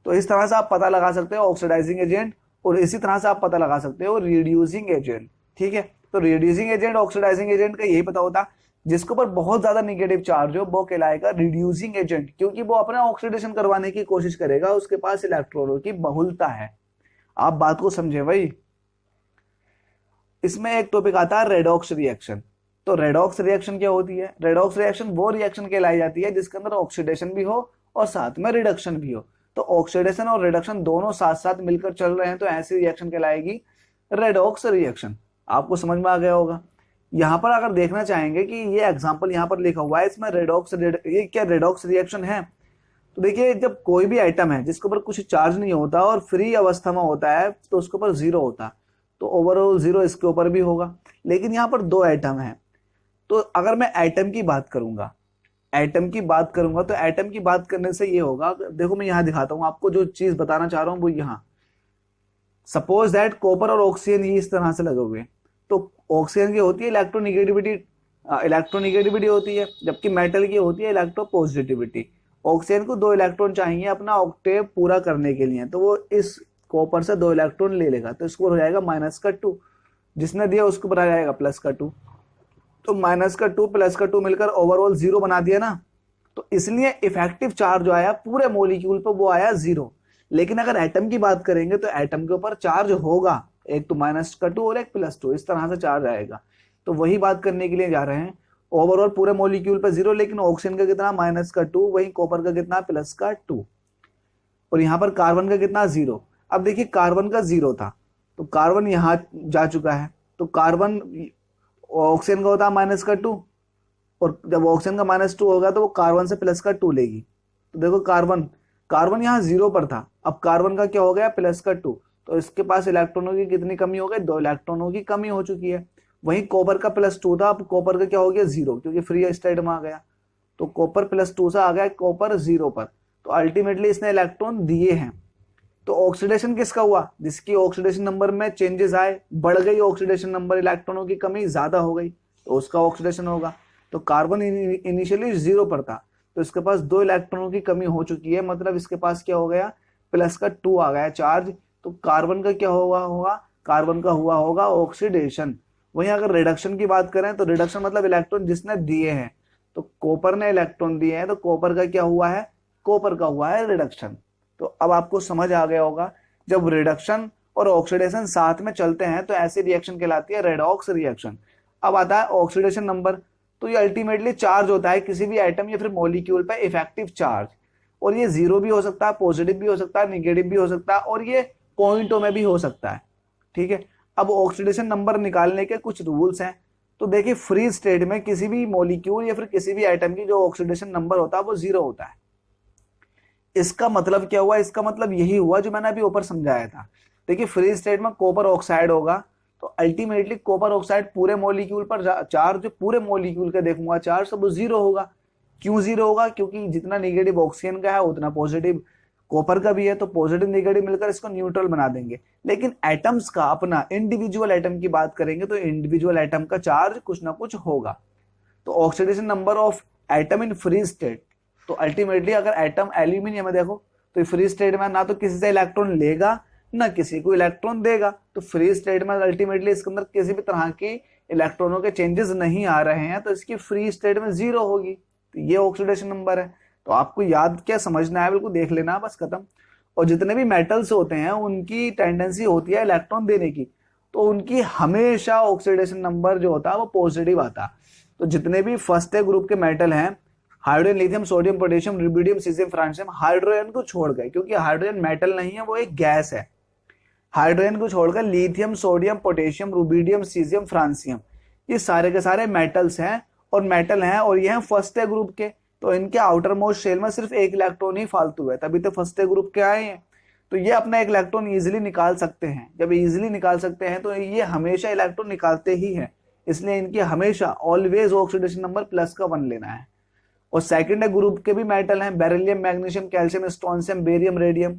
तो इस तरह से आप पता लगा सकते हो ऑक्सीडाइजिंग एजेंट, और इसी तरह से आप पता लगा सकते हो रिड्यूसिंग एजेंट, ठीक है। तो रिड्यूसिंग एजेंट ऑक्सीडाइजिंग एजेंट का यही पता होता, जिसके ऊपर बहुत ज्यादा निगेटिव चार्ज हो वो कहलाएगा रिड्यूसिंग एजेंट, क्योंकि वो अपना ऑक्सीडेशन करवाने की कोशिश करेगा, उसके पास इलेक्ट्रॉनों की बहुलता है। आप बात को समझे भाई। इसमें एक टॉपिक आता है रेडॉक्स रिएक्शन। तो रेडॉक्स रिएक्शन क्या होती है? रेडॉक्स रिएक्शन वो रिएक्शन कहलाई जाती है जिसके अंदर ऑक्सीडेशन भी हो और साथ में रिडक्शन भी हो। तो ऑक्सीडेशन और रिडक्शन दोनों साथ साथ मिलकर चल रहे हैं, तो ऐसी रिएक्शन कहलाएगी रेडॉक्स रिएक्शन। आपको समझ में आ गया होगा। यहाँ पर अगर देखना चाहेंगे कि ये एग्जाम्पल यहाँ पर लिखा हुआ है, इसमें ये क्या रेडॉक्स रिएक्शन है? तो देखिए जब कोई भी आइटम है जिसके ऊपर कुछ चार्ज नहीं होता और फ्री अवस्था में होता है तो उसके ऊपर 0 होता है, तो ओवरऑल 0 इसके ऊपर भी होगा। लेकिन यहाँ पर 2 आइटम है, तो अगर मैं एटम की बात करूंगा, तो एटम की बात करने से ये होगा, देखो मैं यहाँ दिखाता हूँ आपको, जो चीज बताना चाह रहा हूँ वो यहाँ, सपोज दैट कॉपर और ऑक्सीजन ये इस तरह से लगे हुए हैं। तो ऑक्सीजन की होती है इलेक्ट्रोनिगेटिविटी होती है, जबकि मेटल की होती है इलेक्ट्रोपॉजिटिविटी। ऑक्सीजन को 2 इलेक्ट्रॉन चाहिए अपना ऑक्टेव पूरा करने के लिए, तो वो इस कॉपर से 2 इलेक्ट्रॉन ले लेगा, तो इसको हो जाएगा -2, जिसने दिया उसको बना जाएगा +2। तो -2 +2 मिलकर ओवरऑल 0 बना दिया ना। तो इसलिए इफेक्टिव चार्ज जो आया पूरे मॉलिक्यूल पर वो आया 0। लेकिन अगर एटम की बात करेंगे तो एटम के ऊपर चार्ज होगा, एक तो -2 और एक +2, इस तरह से चार्ज आएगा। तो वही बात करने के लिए जा रहे हैं, ओवरऑल पूरे मॉलिक्यूल पे 0, लेकिन ऑक्सीजन का कितना -2, वही कॉपर का कितना +2, और यहाँ पर कार्बन का कितना 0। अब देखिए कार्बन का 0 था, तो कार्बन यहाँ जा चुका है, तो कार्बन ऑक्सीजन का होता है -2, और जब ऑक्सीजन का -2 होगा तो वो कार्बन से +2 लेगी। तो देखो कार्बन यहाँ 0 पर था, अब कार्बन का क्या हो गया +2, तो इसके पास इलेक्ट्रॉनों की कितनी कमी हो गई? 2 इलेक्ट्रॉनों की कमी हो चुकी है। वहीं कॉपर का +2 था, अब कॉपर का क्या हो गया 0, क्योंकि फ्री स्टेट में आ गया, तो कॉपर +2 से आ गया कॉपर 0 पर। तो अल्टीमेटली इसने इलेक्ट्रॉन दिए हैं। तो ऑक्सीडेशन किसका हुआ? जिसकी ऑक्सीडेशन नंबर में चेंजेस आए, बढ़ गई ऑक्सीडेशन नंबर, इलेक्ट्रॉनों की कमी ज्यादा हो गई, तो उसका ऑक्सीडेशन होगा। तो कार्बन इनिशियली 0 पर था, तो इसके पास 2 इलेक्ट्रॉनों की कमी हो चुकी है, मतलब इसके पास क्या हो गया +2 आ गया चार्ज। तो कार्बन का क्या होगा? कार्बन का हुआ होगा ऑक्सीडेशन। वहीं अगर रिडक्शन की बात करें तो रिडक्शन मतलब इलेक्ट्रॉन जिसने दिए हैं, तो कॉपर ने इलेक्ट्रॉन दिए हैं, तो कॉपर का क्या हुआ है? कॉपर का हुआ है रिडक्शन। तो अब आपको समझ आ गया होगा, जब रिडक्शन और ऑक्सीडेशन साथ में चलते हैं तो ऐसी रिएक्शन कहलाती है रेडॉक्स रिएक्शन। अब आता है ऑक्सीडेशन नंबर, तो ये अल्टीमेटली चार्ज होता है किसी भी आइटम या फिर मॉलिक्यूल पे इफेक्टिव चार्ज, और ये 0 भी हो सकता है, पॉजिटिव भी हो सकता है, निगेटिव भी हो सकता है, और ये पॉइंटों में भी हो सकता है, ठीक है। अब ऑक्सीडेशन नंबर निकालने के कुछ रूल्स हैं। तो देखिए फ्री स्टेट में किसी भी मॉलिक्यूल या फिर किसी भी आइटम की जो ऑक्सीडेशन नंबर होता है वो 0 होता है। इसका मतलब क्या हुआ? इसका मतलब यही हुआ जो मैंने अभी ऊपर समझाया था। देखिए फ्री स्टेट में कॉपर ऑक्साइड होगा, तो अल्टीमेटली कॉपर ऑक्साइड पूरे मॉलिक्यूल पर चार्ज, जो पूरे मॉलिक्यूल का देखूंगा चार्ज, तो वो 0 होगा। क्यों 0 होगा? क्योंकि जितना निगेटिव ऑक्सीजन का है उतना पॉजिटिव कॉपर का भी है, तो पॉजिटिव नेगेटिव मिलकर इसको न्यूट्रल बना देंगे। लेकिन एटम्स का अपना इंडिविजुअल एटम की बात करेंगे तो इंडिविजुअल एटम का चार्ज कुछ ना कुछ होगा। तो oxidation number of atom in free state, तो अल्टीमेटली अगर एटम एल्यूमिनियम है देखो, तो फ्री स्टेट में ना तो किसी से इलेक्ट्रॉन लेगा ना किसी को इलेक्ट्रॉन देगा, तो फ्री स्टेट में अल्टीमेटली इसके अंदर किसी भी तरह की इलेक्ट्रॉनों के चेंजेस नहीं आ रहे हैं, तो इसकी फ्री स्टेट में 0 होगी। तो ये ऑक्सीडेशन नंबर है। तो आपको याद क्या समझना है, बिल्कुल देख लेना, बस खत्म। और जितने भी मेटल्स होते हैं उनकी टेंडेंसी होती है इलेक्ट्रॉन देने की, तो उनकी हमेशा ऑक्सीडेशन नंबर जो होता है वो पॉजिटिव आता है। तो जितने भी फर्स्ट ग्रुप के मेटल हैं, hydrogen, lithium, sodium, potassium, rubidium, caesium, francium, hydrogen को छोड़कर, क्योंकि हाइड्रोजन मेटल नहीं है, वो एक गैस है। हाइड्रोजन को छोड़कर lithium, sodium, potassium, rubidium, caesium, francium, ये सारे के सारे मेटल्स हैं और मेटल हैं, और ये हैं फर्स्ट ग्रुप के। तो इनके आउटर मोस्ट शेल में सिर्फ एक इलेक्ट्रॉन ही फालतू है, तभी तो फर्स्ट ग्रुप के आए हैं। तो ये अपना एक इलेक्ट्रॉन इजीली निकाल सकते हैं। जब इजीली निकाल सकते हैं तो ये हमेशा इलेक्ट्रॉन निकालते ही हैं, इसलिए इनकी हमेशा ऑलवेज ऑक्सीडेशन नंबर +1 लेना है। और सेकंड ग्रुप के भी मेटल हैं, beryllium, magnesium, calcium, strontium, barium, radium,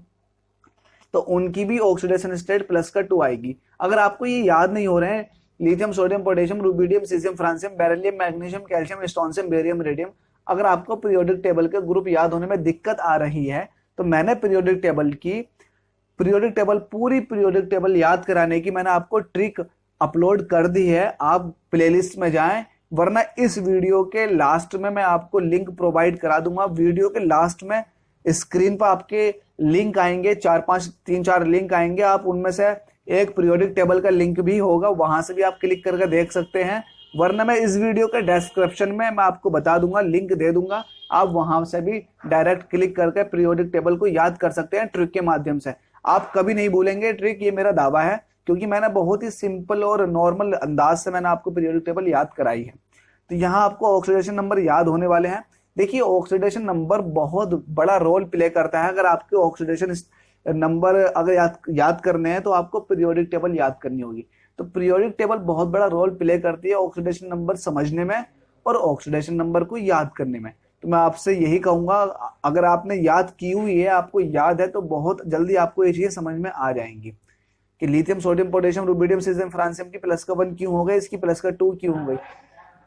तो उनकी भी ऑक्सीडेशन स्टेट +2 आएगी। अगर आपको ये याद नहीं हो रहे हैं, lithium, sodium, potassium, rubidium, caesium, francium, beryllium, magnesium, calcium, strontium, barium, radium, अगर आपको पीरियोडिक टेबल के ग्रुप याद होने में दिक्कत आ रही है, तो मैंने पीरियोडिक टेबल पूरी पीरियोडिक टेबल याद कराने की मैंने आपको ट्रिक अपलोड कर दी है। आप प्लेलिस्ट में जाएं, वरना इस वीडियो के लास्ट में मैं आपको लिंक प्रोवाइड करा दूंगा। वीडियो के लास्ट में स्क्रीन पर आपके लिंक आएंगे, 3-4 लिंक आएंगे, आप उनमें से एक पीरियोडिक टेबल का लिंक भी होगा, वहां से भी आप क्लिक करके देख सकते हैं। वरना मैं इस वीडियो के डिस्क्रिप्शन में मैं आपको बता दूंगा, लिंक दे दूंगा, आप वहां से भी डायरेक्ट क्लिक करके पीरियोडिक टेबल को याद कर सकते हैं ट्रिक के माध्यम से। आप कभी नहीं भूलेंगे ट्रिक, ये मेरा दावा है, क्योंकि मैंने बहुत ही सिंपल और नॉर्मल अंदाज से मैंने आपको पीरियोडिक टेबल याद कराई है। तो यहाँ आपको ऑक्सीडेशन नंबर याद होने वाले हैं। देखिए, ऑक्सीडेशन नंबर बहुत बड़ा रोल प्ले करता है। अगर आपके ऑक्सीडेशन नंबर अगर याद करने हैं तो आपको पीरियोडिक टेबल याद करनी होगी। तो पीरियोडिक टेबल बहुत बड़ा रोल प्ले करती है ऑक्सीडेशन नंबर समझने में और ऑक्सीडेशन नंबर को याद करने में। तो मैं आपसे यही कहूंगा, अगर आपने याद की हुई है, आपको याद है, तो बहुत जल्दी आपको ये चीजें समझ में आ जाएंगी कि lithium, sodium, potassium, rubidium, caesium, francium की +1 क्यों हो गई, इसकी +2 क्यों हो गई।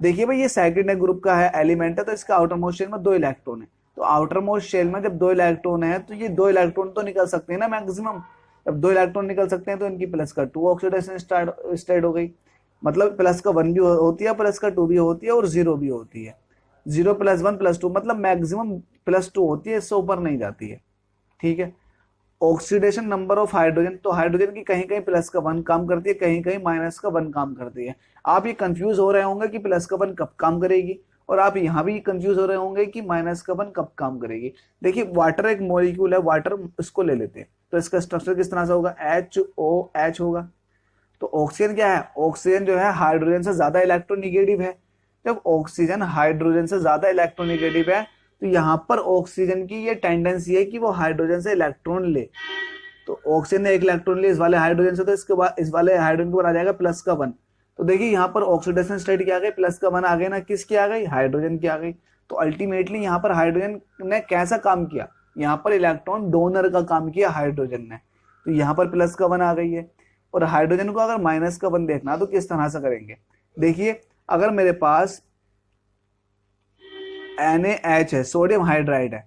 देखिए भाई, ये सेकंड ग्रुप का है एलिमेंट है, तो इसका आउटर मोस्ट शेल में 2 इलेक्ट्रॉन है। तो आउटर मोस्ट शेल में जब 2 इलेक्ट्रॉन है, तो ये 2 इलेक्ट्रॉन तो निकल सकते हैं ना मैक्सिमम। जब 2 इलेक्ट्रॉन निकल सकते हैं तो इनकी +2 ऑक्सीडेशन स्टेट हो गई। मतलब +1 भी होती है, +2 भी होती है और 0 भी होती है। 0 +1 +2 मतलब मैक्सिमम +2 होती है, इससे ऊपर नहीं जाती है। ठीक है। ऑक्सीडेशन नंबर ऑफ हाइड्रोजन, तो हाइड्रोजन की कहीं कहीं +1 काम करती है, कहीं कहीं -1 काम करती है। आप ये कंफ्यूज हो रहे होंगे कि +1 कब काम करेगी, और आप यहाँ भी कंफ्यूज हो रहे होंगे कि -1 कब काम करेगी। देखिए, वाटर एक मॉलिक्यूल है, वाटर इसको ले लेते हैं, तो इसका स्ट्रक्चर किस तरह से होगा, HOH होगा। तो ऑक्सीजन क्या है, ऑक्सीजन जो है हाइड्रोजन से ज्यादा इलेक्ट्रोनिगेटिव है। जब ऑक्सीजन हाइड्रोजन से ज्यादा इलेक्ट्रोनिगेटिव है, तो यहाँ पर ऑक्सीजन की ये टेंडेंसी है कि वो हाइड्रोजन से इलेक्ट्रॉन ले। तो ऑक्सीजन ने 1 इलेक्ट्रॉन लिया इस वाले हाइड्रोजन से, तो इसके बाद इस वाले हाइड्रोजन को बना जाएगा +1। तो देखिए यहाँ पर ऑक्सीडेशन स्टेट क्या आ गई, +1 आ गई ना, किसकी आ गई, हाइड्रोजन की आ गई। तो अल्टीमेटली यहाँ पर हाइड्रोजन ने कैसा काम किया, यहाँ पर इलेक्ट्रॉन डोनर का काम किया हाइड्रोजन ने। तो यहाँ पर +1 आ गई है। और हाइड्रोजन को अगर -1 देखना तो किस तरह से करेंगे, देखिए, अगर मेरे पास NaH है, सोडियम हाइड्राइड है,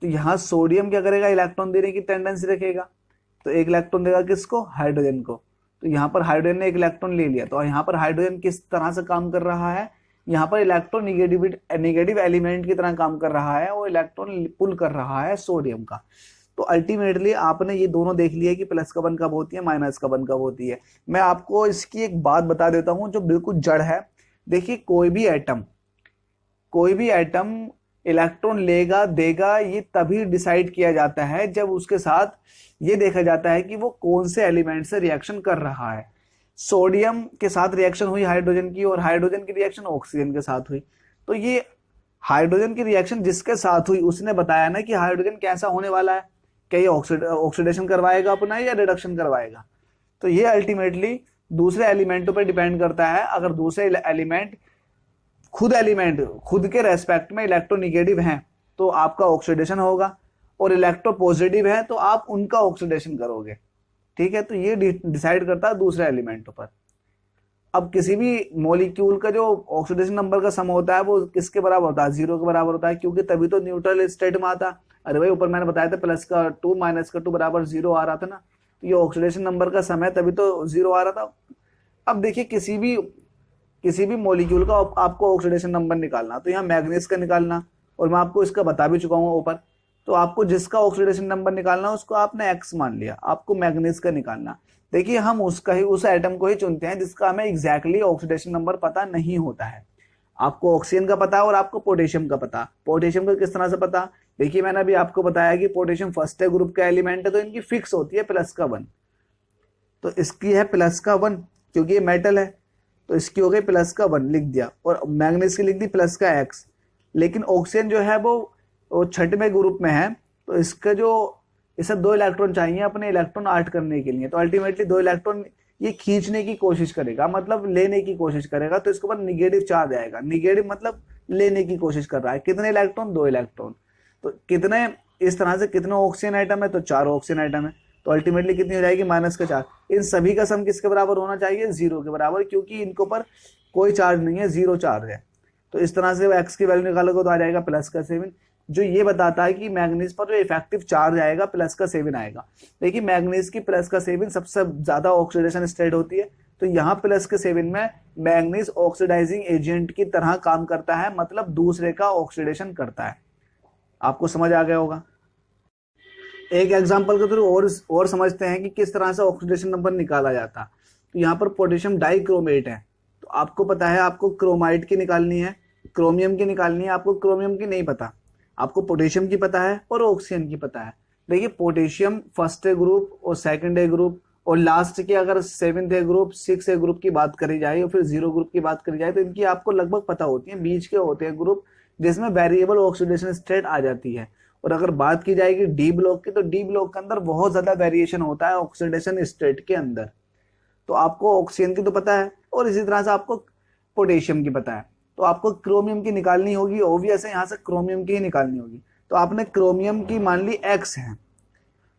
तो यहाँ सोडियम क्या करेगा, इलेक्ट्रॉन देने की टेंडेंसी रखेगा। तो 1 इलेक्ट्रॉन देगा किसको, हाइड्रोजन को। तो यहाँ पर हाइड्रोजन ने 1 इलेक्ट्रॉन ले लिया, तो यहाँ पर हाइड्रोजन किस तरह से काम कर रहा है, यहाँ पर इलेक्ट्रॉन निगेटिव एलिमेंट की तरह काम कर रहा है, वो इलेक्ट्रॉन पुल कर रहा है सोडियम का। तो अल्टीमेटली आपने ये दोनों देख लिया कि +1 कब होती है, -1 कब होती है। मैं आपको इसकी एक बात बता देता हूँ जो बिल्कुल जड़ है। देखिए, कोई भी एटम इलेक्ट्रॉन लेगा देगा, ये तभी डिसाइड किया जाता है जब उसके साथ ये देखा जाता है कि वो कौन से एलिमेंट से रिएक्शन कर रहा है। सोडियम के साथ रिएक्शन हुई हाइड्रोजन की, और हाइड्रोजन की रिएक्शन ऑक्सीजन के साथ हुई। तो ये हाइड्रोजन की रिएक्शन जिसके साथ हुई उसने बताया ना कि हाइड्रोजन कैसा होने वाला है, क्या ये ऑक्सीडेशन करवाएगा अपना या रिडक्शन करवाएगा। तो ये अल्टीमेटली दूसरे एलिमेंटों पर डिपेंड करता है। अगर दूसरे एलिमेंट खुद के रेस्पेक्ट में इलेक्ट्रोनिगेटिव हैं तो आपका ऑक्सीडेशन होगा, और इलेक्ट्रोपॉजिटिव है तो आप उनका ऑक्सीडेशन करोगे। ठीक है, तो ये डिसाइड करता है दूसरे एलिमेंट पर। अब किसी भी मॉलिक्यूल का जो ऑक्सीडेशन नंबर का सम होता है वो किसके बराबर होता है? 0 के बराबर होता है, क्योंकि तभी तो न्यूट्रल स्टेट में आता। अरे भाई ऊपर मैंने बताया था +2 -2 बराबर 0 आ रहा था ना, तो ये ऑक्सीडेशन नंबर का सम है तभी तो 0 आ रहा था। अब देखिए किसी भी मॉलिक्यूल का आपको ऑक्सीडेशन नंबर निकालना, तो यहाँ मैग्नीज का निकालना, और मैं आपको इसका बता भी चुका हूँ ऊपर। तो आपको जिसका ऑक्सीडेशन नंबर निकालना उसको आपने x मान लिया, आपको मैग्नीज का निकालना। देखिए हम उस एटम को ही चुनते हैं जिसका हमें एग्जैक्टली ऑक्सीडेशन नंबर पता नहीं होता है। आपको ऑक्सीजन का पता है और आपको पोटेशियम का पता। पोटेशियम का किस तरह से पता? देखिए मैंने अभी आपको बताया कि पोटेशियम फर्स्ट ग्रुप का एलिमेंट है, तो इनकी फिक्स होती है +1। तो इसकी है +1 क्योंकि ये मेटल है, तो इसकी हो गई +1 लिख दिया, और मैग्नीज की लिख दी +x। लेकिन ऑक्सीजन जो है वो 6वें ग्रुप में है, तो इसे 2 इलेक्ट्रॉन चाहिए अपने इलेक्ट्रॉन 8 करने के लिए। तो अल्टीमेटली 2 इलेक्ट्रॉन ये खींचने की कोशिश करेगा, मतलब लेने की कोशिश करेगा, तो इसके ऊपर निगेटिव चार्ज आएगा। निगेटिव मतलब लेने की कोशिश कर रहा है। कितने इलेक्ट्रॉन? 2 इलेक्ट्रॉन। तो कितने, इस तरह से कितने ऑक्सीजन आइटम है? तो 4 ऑक्सीजन आइटम है। तो अल्टीमेटली कितनी हो जाएगी? -4। इन सभी का सम किसके बराबर होना चाहिए? 0 के बराबर, क्योंकि इनके ऊपर कोई चार्ज नहीं है, 0 चार्ज है। तो इस तरह से x की वैल्यू निकालोगे तो आ जाएगा +7, जो ये बताता है कि मैग्नीज पर जो इफेक्टिव चार्ज आएगा +7 आएगा। देखिए मैग्नीज की +7 सबसे ज्यादा ऑक्सीडेशन स्टेट होती है, तो यहाँ +7 में मैग्नीज ऑक्सीडाइजिंग एजेंट की तरह काम करता है, मतलब दूसरे का ऑक्सीडेशन करता है। आपको समझ आ गया होगा। एक एग्जांपल के थ्रू और समझते हैं कि किस तरह से ऑक्सीडेशन नंबर निकाला जाता। तो यहाँ पर पोटेशियम डाइक्रोमेट है, तो आपको पता है आपको क्रोमाइट की निकालनी है, क्रोमियम की निकालनी है। आपको क्रोमियम की नहीं पता, आपको पोटेशियम की पता है और ऑक्सीजन की पता है। देखिए पोटेशियम फर्स्ट ग्रुप और सेकंड ग्रुप और लास्ट के अगर 7th ग्रुप 6th ग्रुप की बात करी जाए और फिर 0 ग्रुप की बात करी जाए, तो इनकी आपको लगभग पता होती है। बीच के होते हैं ग्रुप जिसमें वेरिएबल ऑक्सीडेशन स्टेट आ जाती है। और अगर बात की जाएगी डी ब्लॉक की, तो डी ब्लॉक के अंदर बहुत ज्यादा वेरिएशन होता है ऑक्सीडेशन स्टेट के अंदर। तो आपको ऑक्सीजन की तो पता है और इसी तरह से आपको पोटेशियम की पता है। तो आपको क्रोमियम की निकालनी होगी, ऑब्वियस है यहाँ से क्रोमियम की ही निकालनी होगी। तो आपने क्रोमियम की मान ली x है,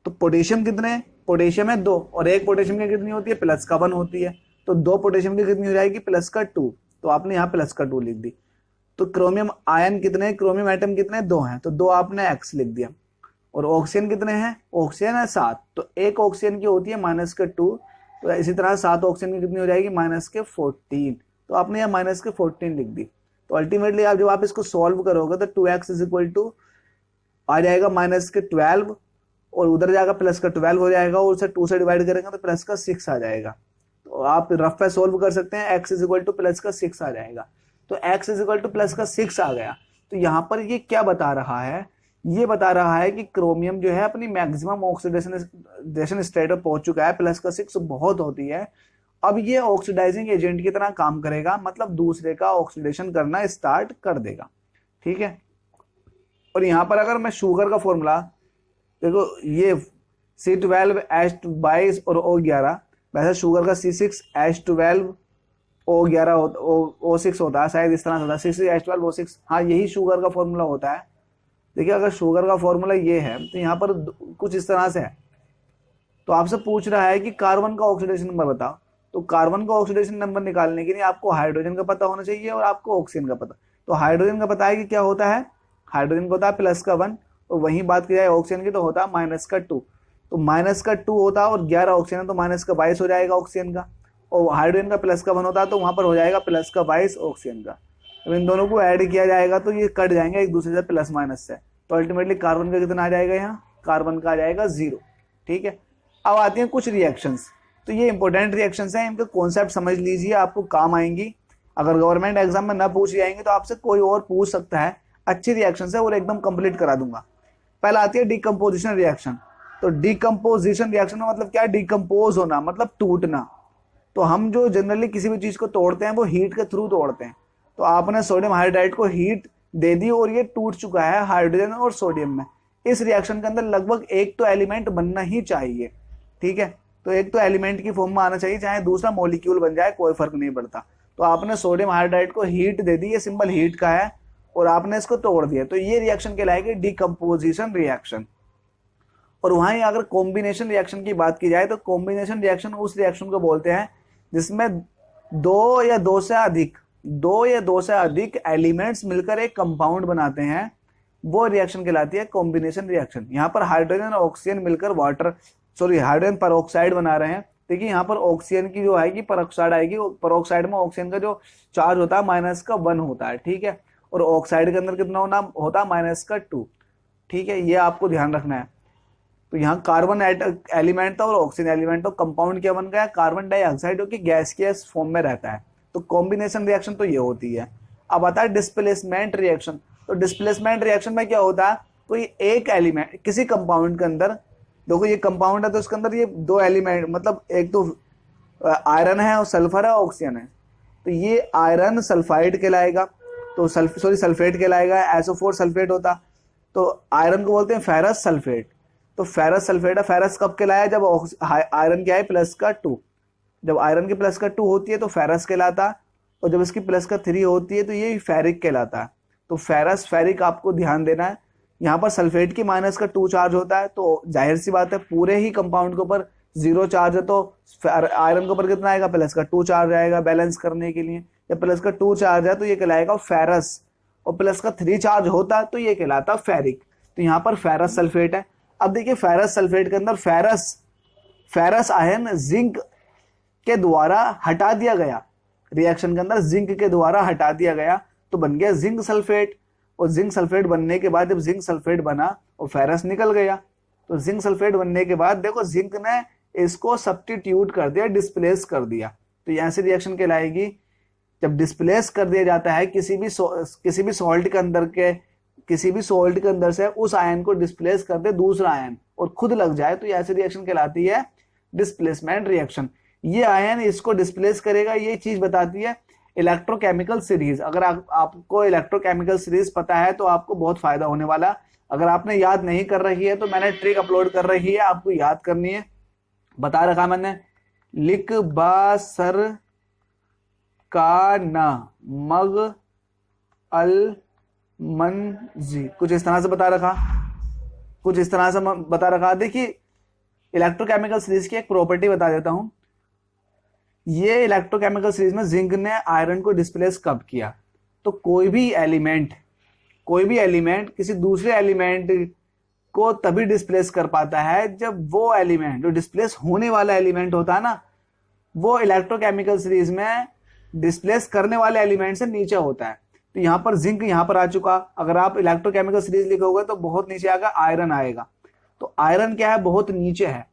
तो पोटेशियम कितने हैं? पोटेशियम है 2, और एक पोटेशियम की कितनी होती है? +1 होती है। तो 2 पोटेशियम की कितनी हो जाएगी? +2। तो आपने यहाँ +2 लिख दी। तो क्रोमियम आयन कितने, क्रोमियम एटम कितने? 2 हैं, तो 2 आपने x लिख दिया। और ऑक्सीजन कितने हैं? ऑक्सीजन है 7, तो एक ऑक्सीजन की होती है -2, तो इसी तरह 7 ऑक्सीजन की कितनी हो जाएगी? -14। तो आपने यहाँ -14 लिख दी। तो अल्टीमेटली आप जब आप इसको सॉल्व करोगे तो 2x = आ जाएगा -12, और उधर जाएगा +12 हो जाएगा, और उसे 2 से डिवाइड करेंगे तो +6 आ जाएगा। तो आप रफ पे सॉल्व कर सकते हैं, x = +6 आ जाएगा। तो x = +6 आ गया। तो यहाँ पर ये क्या बता रहा है? ये बता रहा है कि क्रोमियम जो है अपनी मैक्सिमम ऑक्सीडेशन स्टेट पर पहुंच चुका है, +6 बहुत होती है। अब ये ऑक्सीडाइजिंग एजेंट की तरह काम करेगा, मतलब दूसरे का ऑक्सीडेशन करना स्टार्ट कर देगा। ठीक है, और यहाँ पर अगर मैं शुगर का फॉर्मूला देखो, ये C12H22 और O11, वैसे शुगर का C6H12 O11 O6 होता है, शायद इस तरह से होता है, C6H12 O6। हाँ, यही शुगर का फॉर्मूला होता है। देखिए अगर शुगर का फॉर्मूला ये है तो यहाँ पर कुछ इस तरह से है। तो आपसे पूछ रहा है कि कार्बन का ऑक्सीडेशन नंबर बताओ। तो कार्बन का ऑक्सीडेशन नंबर निकालने के लिए आपको हाइड्रोजन का पता होना चाहिए और आपको ऑक्सीजन का पता। तो हाइड्रोजन का पता है कि क्या होता है? हाइड्रोजन का होता है +1, और वहीं बात की जाए ऑक्सीजन की तो होता है -2। तो -2 होता है, और 11 ऑक्सीजन है तो -22 हो जाएगा ऑक्सीजन का, और हाइड्रोजन का +1 होता है तो वहां पर हो जाएगा +22 ऑक्सीजन का। तो इन दोनों को ऐड किया जाएगा तो ये कट जाएंगे एक दूसरे से +- से। तो अल्टीमेटली कार्बन का कितना आ जाएगा? यहाँ कार्बन का आ जाएगा 0। ठीक है, अब आती हैं कुछ रिएक्शंस। तो ये इंपॉर्टेंट रिएक्शंस हैं, इनके कॉन्सेप्ट समझ लीजिए, आपको काम आएंगी। अगर गवर्नमेंट एग्जाम में ना पूछी जाएंगे तो आपसे कोई और पूछ सकता है। अच्छी रिएक्शंस है और एकदम कंप्लीट करा दूंगा। पहला आती है डिकम्पोजिशन रिएक्शन। तो डिकम्पोजिशन रिएक्शन का मतलब क्या है? डिकम्पोज होना मतलब टूटना। तो हम जो जनरली किसी भी चीज को तोड़ते हैं वो हीट के थ्रू तोड़ते हैं। तो आपने सोडियम हाइड्राइड को हीट दे दी और ये टूट चुका है हाइड्रोजन और सोडियम में। इस रिएक्शन के अंदर लगभग एक तो एलिमेंट बनना ही चाहिए। ठीक है, तो एक तो एलिमेंट की फॉर्म में आना चाहिए, चाहे दूसरा मॉलिक्यूल बन जाए कोई फर्क नहीं पड़ता। तो आपने सोडियम हाइड्राइड को हीट दे दी, ये सिंबल हीट का है, और आपने इसको तोड़ दिया, तो ये रिएक्शन कहलाएगी डिकम्पोजिशन रिएक्शन। और वहीं अगर कॉम्बिनेशन रिएक्शन की बात की जाए तो कॉम्बिनेशन रिएक्शन उस रिएक्शन को बोलते हैं जिसमें दो या दो से अधिक एलिमेंट्स मिलकर एक कंपाउंड बनाते हैं, वो रिएक्शन कहलाती है कॉम्बिनेशन रिएक्शन। यहाँ पर हाइड्रोजन और ऑक्सीजन मिलकर हाइड्रोजन परऑक्साइड बना रहे हैं। देखिए यहाँ पर ऑक्सीजन की जो आएगी परऑक्साइड आएगी, परऑक्साइड में ऑक्सीजन का जो चार्ज होता है -1 होता है, ठीक है, और ऑक्साइड के अंदर कितना होता है -2, ठीक है, ये आपको ध्यान रखना है। तो यहाँ कार्बन एलिमेंट था और ऑक्सीजन एलिमेंट, तो कंपाउंड क्या बन गया, कार्बन डाइऑक्साइड, जो कि गैसियस फॉर्म में रहता है। तो कॉम्बिनेशन रिएक्शन तो ये होती है। अब आता है डिस्प्लेसमेंट रिएक्शन। तो डिस्प्लेसमेंट रिएक्शन में क्या होता है, कोई एक एलिमेंट किसी कंपाउंड के अंदर, देखो ये कंपाउंड है तो उसके अंदर ये दो एलिमेंट, मतलब एक तो आयरन है और सल्फर है, ऑक्सीजन है, तो ये आयरन सल्फाइड कहलाएगा, तो सल्फेट कहलाएगा, SO4 सल्फेट होता, तो आयरन को बोलते हैं फेरस सल्फेट। तो फेरस सल्फेट है, फेरस कब कहलाया, जब आयरन क्या है +2, जब आयरन की +2 होती है तो फेरस कहलाता, और जब इसकी +3 होती है तो ये फेरिक कहलाता है। तो फेरस फेरिक आपको ध्यान देना है। यहाँ पर सल्फेट की -2 चार्ज होता है, तो जाहिर सी बात है पूरे ही कंपाउंड के ऊपर 0 चार्ज है, तो आयरन के ऊपर कितना आएगा, +2 चार्ज आएगा बैलेंस करने के लिए। जब +2 चार्ज है तो ये कहलाएगा फेरस, और +3 चार्ज होता है तो ये कहलाता फेरिक। तो यहाँ पर फेरस सल्फेट है। अब देखिए फेरस सल्फेट के अंदर फेरस आयन जिंक के द्वारा हटा दिया गया, रिएक्शन के अंदर जिंक के द्वारा हटा दिया गया, तो बन गया जिंक सल्फेट। और जिंक सल्फेट बनने के बाद जब जिंक सल्फेट बना और फेरस निकल गया, तो जिंक सल्फेट बनने के बाद देखो जिंक ने इसको सब्स्टिट्यूट कर दिया, डिस्प्लेस कर दिया। तो यहाँ से रिएक्शन कहलाएगी, जब डिस्प्लेस कर दिया जाता है किसी भी सॉल्ट के अंदर से उस आयन को डिस्प्लेस कर दे दूसरा आयन और खुद लग जाए, तो ऐसी रिएक्शन कहलाती है डिस्प्लेसमेंट रिएक्शन। ये आयन इसको डिस्प्लेस करेगा, ये चीज बताती है इलेक्ट्रोकेमिकल सीरीज। अगर आपको इलेक्ट्रोकेमिकल सीरीज पता है तो आपको बहुत फायदा होने वाला। अगर आपने याद नहीं कर रही है तो मैंने ट्रिक अपलोड कर रही है, आपको याद करनी है, बता रखा मैंने। लिख बा सर का ना मग अल मन जी, कुछ इस तरह से बता रखा। देखिए इलेक्ट्रोकेमिकल सीरीज की एक प्रॉपर्टी बता देता हूं। ये इलेक्ट्रोकेमिकल सीरीज में जिंक ने आयरन को डिस्प्लेस कब किया, तो कोई भी एलिमेंट किसी दूसरे एलिमेंट को तभी डिस्प्लेस कर पाता है जब वो एलिमेंट, जो डिस्प्लेस होने वाला एलिमेंट होता है ना, वो इलेक्ट्रोकेमिकल सीरीज में डिस्प्लेस करने वाले एलिमेंट से नीचे होता है। तो यहाँ पर जिंक यहाँ पर आ चुका। अगर आप इलेक्ट्रोकेमिकल सीरीज लिखोगे तो बहुत नीचे आएगा, आयरन आएगा। तो आयरन क्या है, बहुत नीचे है।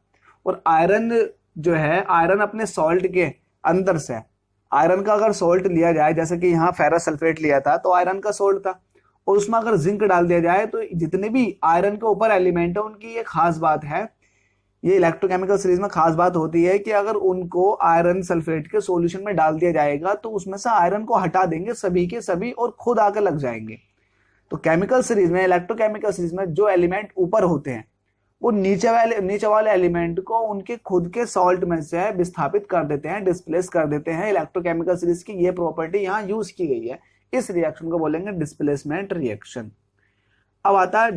और आयरन जो है, आयरन अपने सॉल्ट के अंदर से, आयरन का अगर सॉल्ट लिया जाए, जैसे कि यहाँ फेरस सल्फेट लिया था तो आयरन का सॉल्ट था, और उसमें अगर जिंक डाल दिया जाए तो जितने भी आयरन के ऊपर एलिमेंट है उनकी ये खास बात है, ये इलेक्ट्रोकेमिकल सीरीज में खास बात होती है कि अगर उनको आयरन सल्फेट के सॉल्यूशन में डाल दिया जाएगा तो उसमें से आयरन को हटा देंगे सभी के सभी और खुद आकर लग जाएंगे। तो केमिकल सीरीज में, इलेक्ट्रोकेमिकल सीरीज में जो एलिमेंट ऊपर होते हैं वो नीचे वाले एलिमेंट को उनके खुद के सॉल्ट में से विस्थापित कर देते हैं, डिस्प्लेस कर देते हैं। इलेक्ट्रोकेमिकल सीरीज की ये प्रॉपर्टी यहाँ यूज की गई है। इस रिएक्शन को बोलेंगे डिस्प्लेसमेंट रिएक्शन। अब आता है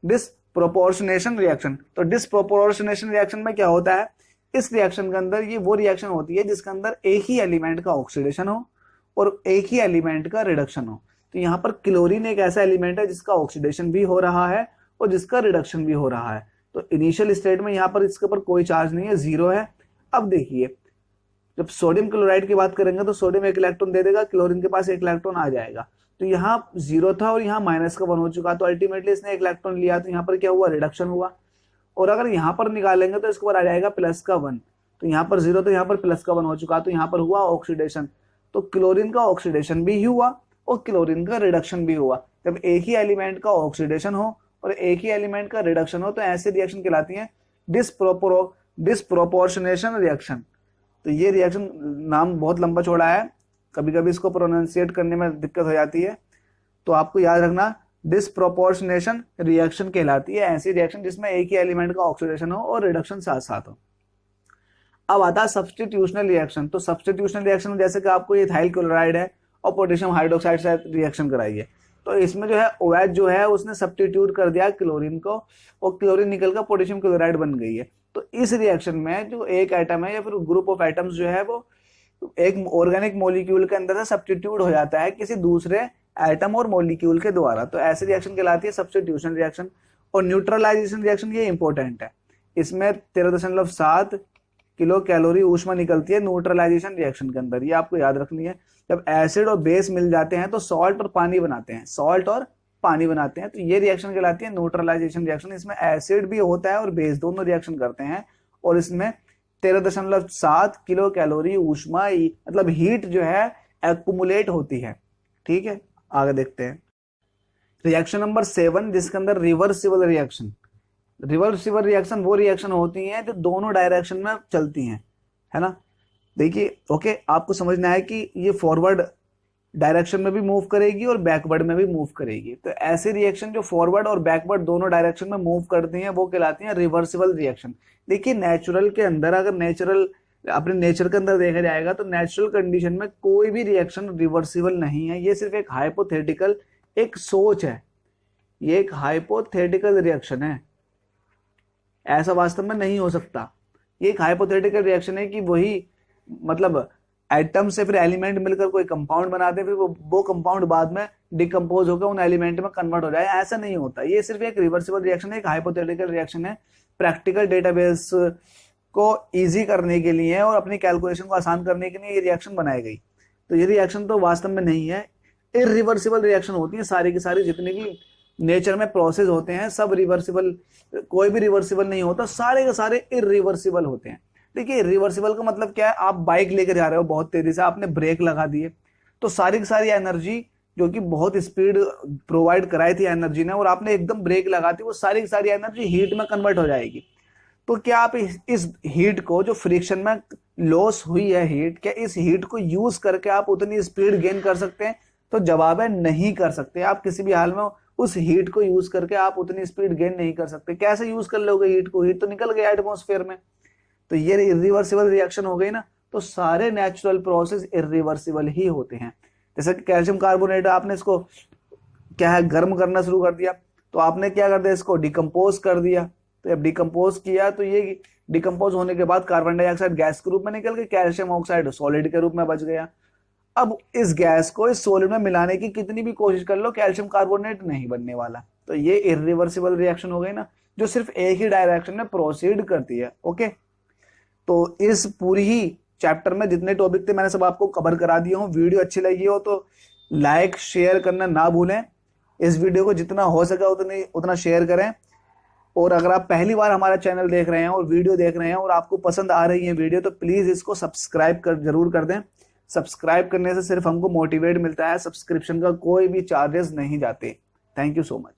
डिस्प्रोपोर्शनेशन रिएक्शन। तो डिस्प्रोपोर्शनेशन रिएक्शन में क्या होता है, इस रिएक्शन के अंदर ये वो रिएक्शन होती है जिसके अंदर एक ही एलिमेंट का ऑक्सीडेशन हो और एक ही एलिमेंट का रिडक्शन हो। तो यहाँ पर क्लोरीन एक ऐसा एलिमेंट है जिसका ऑक्सीडेशन भी हो रहा है और जिसका रिडक्शन भी हो रहा है। तो इनिशियल स्टेट में यहाँ पर इसके ऊपर कोई चार्ज नहीं है, 0 है। अब देखिए जब सोडियम क्लोराइड की बात करेंगे तो सोडियम 1 इलेक्ट्रॉन दे देगा, क्लोरीन के पास 1 इलेक्ट्रॉन आ जाएगा। तो यहाँ 0 था और यहाँ -1 हो चुका, तो अल्टीमेटली इसने 1 इलेक्ट्रॉन लिया, तो यहाँ पर क्या हुआ, रिडक्शन हुआ। और अगर यहाँ पर निकालेंगे तो इसके ऊपर आ जाएगा +1, तो यहाँ पर 0 तो यहाँ पर +1 हो चुका, तो यहाँ पर हुआ ऑक्सीडेशन। तो क्लोरीन का ऑक्सीडेशन भी हुआ और क्लोरीन का रिडक्शन भी हुआ। जब एक ही एलिमेंट का ऑक्सीडेशन हो और एक ही एलिमेंट का रिडक्शन हो तो ऐसे रिएक्शन कहलाती है डिस्प्रोपोर्शनेशन रिएक्शन। तो ये रिएक्शन नाम बहुत लंबा चौड़ा है, कभी कभी इसको प्रोनाउंसिएट करने में दिक्कत हो जाती है, तो आपको याद रखना डिस्प्रोपोर्शनेशन रिएक्शन कहलाती है ऐसी रिएक्शन जिसमें एक ही एलिमेंट का ऑक्सीडेशन हो और रिडक्शन साथ साथ हो। अब आता है सब्स्टिट्यूशनल रिएक्शन। तो सब्स्टिट्यूशनल रिएक्शन में जैसे कि आपको इथाइल क्लोराइड है और पोटेशियम हाइड्रोक्साइड से रिएक्शन कराई है, तो इसमें जो है OH जो है उसने सब्स्टिट्यूट कर दिया क्लोरीन को, और क्लोरीन निकल कर पोटेशियम क्लोराइड बन गई है। तो इस रिएक्शन में जो एक एटम है या फिर ग्रुप ऑफ एटम्स जो है वो एक ऑर्गेनिक मॉलिक्यूल के अंदर से सब्स्टिट्यूट हो जाता है किसी दूसरे एटम और मॉलिक्यूल के द्वारा। तो ऐसी रिएक्शन कहलाती है सब्स्टिट्यूशन रिएक्शन। और न्यूट्रलाइजेशन रिएक्शन ये इंपॉर्टेंट है, इसमें 13.7 किलो कैलोरी ऊष्मा निकलती है न्यूट्रलाइजेशन रिएक्शन के अंदर, ये आपको याद रखनी है। जब एसिड और बेस मिल जाते हैं तो सॉल्ट और पानी बनाते हैं, सॉल्ट और पानी बनाते हैं, तो ये रिएक्शन कहलाती है न्यूट्रलाइजेशन रिएक्शन। इसमें एसिड भी होता है और बेस दोनों रिएक्शन करते हैं, और इसमें 13.7 किलो कैलोरी ऊष्मा मतलब हीट जो है एक्युमुलेट होती है। ठीक है, आगे देखते हैं रिएक्शन नंबर 7, जिसके अंदर रिवर्सिबल रिएक्शन। रिवर्सिबल रिएक्शन वो रिएक्शन होती हैं जो दोनों डायरेक्शन में चलती हैं, है ना। देखिए ओके, आपको समझना है कि ये फॉरवर्ड डायरेक्शन में भी मूव करेगी और बैकवर्ड में भी मूव करेगी। तो ऐसे रिएक्शन जो फॉरवर्ड और बैकवर्ड दोनों डायरेक्शन में मूव करती हैं वो कहलाती हैं रिवर्सिबल रिएक्शन। देखिए नेचुरल के अंदर, अगर नेचुरल अपने नेचर के अंदर देखा जाएगा तो नेचुरल कंडीशन में कोई भी रिएक्शन रिवर्सिबल नहीं है। ये सिर्फ एक हाइपोथेटिकल एक सोच है, ये एक हाइपोथेटिकल रिएक्शन है, ऐसा वास्तव में नहीं हो सकता। ये एक हाइपोथेटिकल रिएक्शन है कि वही मतलब एटम से फिर एलिमेंट मिलकर कोई कंपाउंड बनाते हैं, फिर वो कंपाउंड बाद में डिकम्पोज होकर उन एलिमेंट में कन्वर्ट हो जाए, ऐसा नहीं होता। ये सिर्फ एक रिवर्सिबल रिएक्शन है, एक हाइपोथेटिकल रिएक्शन है। प्रैक्टिकल डेटाबेस को इजी करने के लिए और अपनी कैलकुलेशन को आसान करने के लिए ये रिएक्शन बनाई गई। तो ये रिएक्शन तो वास्तव में नहीं है, इरिवर्सिबल रिएक्शन होती है सारी की सारी। जितने भी नेचर में प्रोसेस होते हैं सब रिवर्सिबल, कोई भी रिवर्सिबल नहीं होता, सारे के सारे इरिवर्सिबल होते हैं। देखिए रिवर्सिबल का मतलब क्या है, आप बाइक लेकर जा रहे हो बहुत तेजी से, आपने ब्रेक लगा दिए, तो सारी की सारी एनर्जी जो कि बहुत स्पीड प्रोवाइड कराई थी एनर्जी ने, और आपने एकदम ब्रेक लगा दी, वो सारी की सारी एनर्जी हीट में कन्वर्ट हो जाएगी। तो क्या आप इस हीट को, जो फ्रिक्शन में लॉस हुई है हीट, क्या इस हीट को यूज करके आप उतनी स्पीड गेन कर सकते हैं? तो जवाब है नहीं कर सकते। आप किसी भी हाल में उस हीट को यूज करके आप उतनी स्पीड गेन नहीं कर सकते। कैसे यूज कर लोगे हीट को? हीट तो निकल गया एटमॉस्फेयर में। तो ये इरिवर्सिबल रिएक्शन हो गई ना। तो सारे नेचुरल प्रोसेस इरिवर्सिबल ही होते हैं। जैसे कैल्शियम कार्बोनेट, आपने इसको क्या है गर्म करना शुरू कर दिया, तो आपने क्या कर दिया, इसको डिकम्पोज कर दिया। तो जब डिकम्पोज किया तो ये डिकम्पोज होने के बाद कार्बन डाइऑक्साइड गैस के रूप में निकल के कैल्शियम ऑक्साइड सॉलिड के रूप में बच गया। अब इस गैस को इस सॉलिड में मिलाने की कितनी भी कोशिश कर लो, कैल्शियम कार्बोनेट नहीं बनने वाला। तो ये इरिवर्सिबल रिएक्शन हो गई ना, जो सिर्फ एक ही डायरेक्शन में प्रोसीड करती है। ओके, तो इस पूरी ही चैप्टर में जितने टॉपिक थे मैंने सब आपको कवर करा दिया हूँ। वीडियो अच्छी लगी हो तो लाइक शेयर करना ना भूलें। इस वीडियो को जितना हो सके उतना शेयर करें। और अगर आप पहली बार हमारा चैनल देख रहे हैं और वीडियो देख रहे हैं और आपको पसंद आ रही है वीडियो, तो प्लीज इसको सब्सक्राइब जरूर कर दें। सब्सक्राइब करने से सिर्फ हमको मोटिवेट मिलता है, सब्सक्रिप्शन का कोई भी चार्जेस नहीं जाते। Thank you so much.